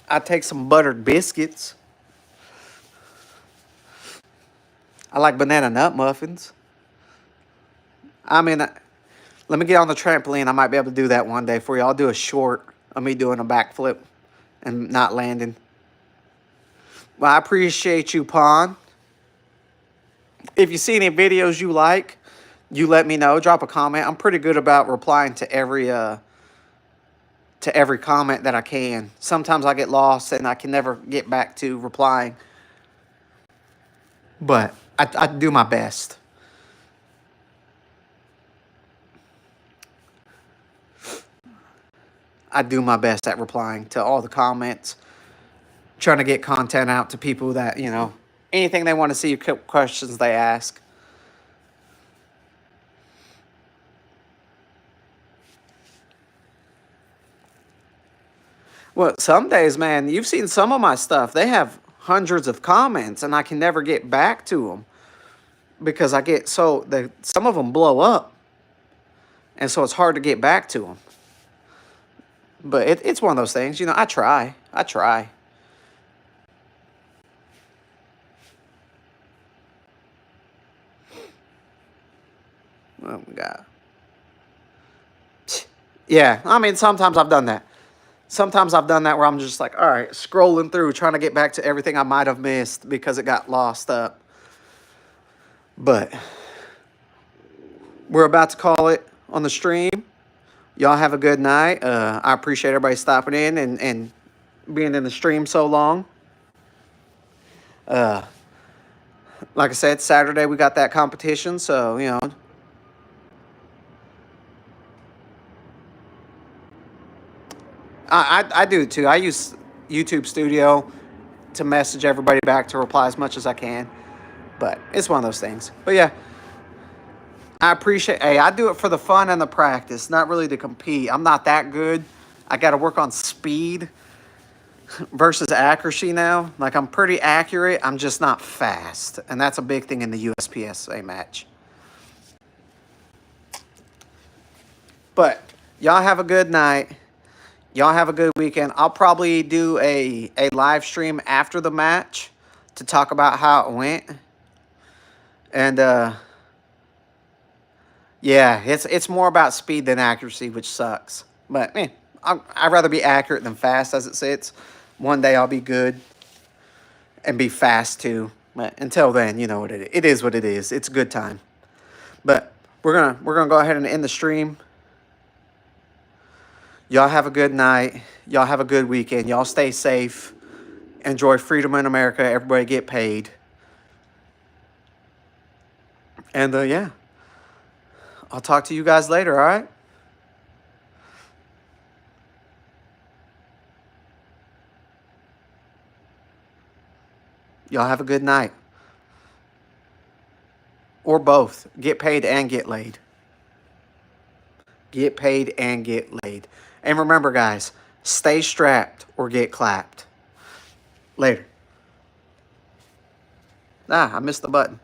I take some buttered biscuits. I like banana nut muffins. I mean, let me get on the trampoline. I might be able to do that one day for you. I'll do a short of me doing a backflip and not landing. Well, I appreciate you, Pawn. If you see any videos you like, you let me know. Drop a comment. I'm pretty good about replying to every comment that I can. Sometimes I get lost and I can never get back to replying. But I do my best. I do my best at replying to all the comments. Trying to get content out to people that, you know, anything they want to see, questions they ask. Well, some days, man, you've seen some of my stuff. They have hundreds of comments, and I can never get back to them because I get some of them blow up, and so it's hard to get back to them. But it's one of those things, you know, I try. Oh, my God. Yeah, I mean, sometimes I've done that. Sometimes I've done that where I'm just like, all right, scrolling through, trying to get back to everything I might have missed because it got lost up. But we're about to call it on the stream. Y'all have a good night. I appreciate everybody stopping in and being in the stream so long. Like I said, Saturday we got that competition, so, you know. I do too. I use YouTube Studio to message everybody back to reply as much as I can. But it's one of those things. But yeah, I appreciate. Hey, I do it for the fun and the practice, not really to compete. I'm not that good. I got to work on speed versus accuracy now. Like, I'm pretty accurate. I'm just not fast, and that's a big thing in the USPSA match. But y'all have a good night. Y'all have a good weekend. I'll probably do a live stream after the match to talk about how it went. And yeah, it's more about speed than accuracy, which sucks. But I'd rather be accurate than fast, as it sits. One day I'll be good and be fast too. But until then, you know what it is what it is. It's a good time. But we're gonna go ahead and end the stream. Y'all have a good night. Y'all have a good weekend. Y'all stay safe. Enjoy freedom in America. Everybody get paid. And yeah, I'll talk to you guys later, all right? Y'all have a good night. Or both. Get paid and get laid. Get paid and get laid. And remember, guys, stay strapped or get clapped. Later. I missed the button.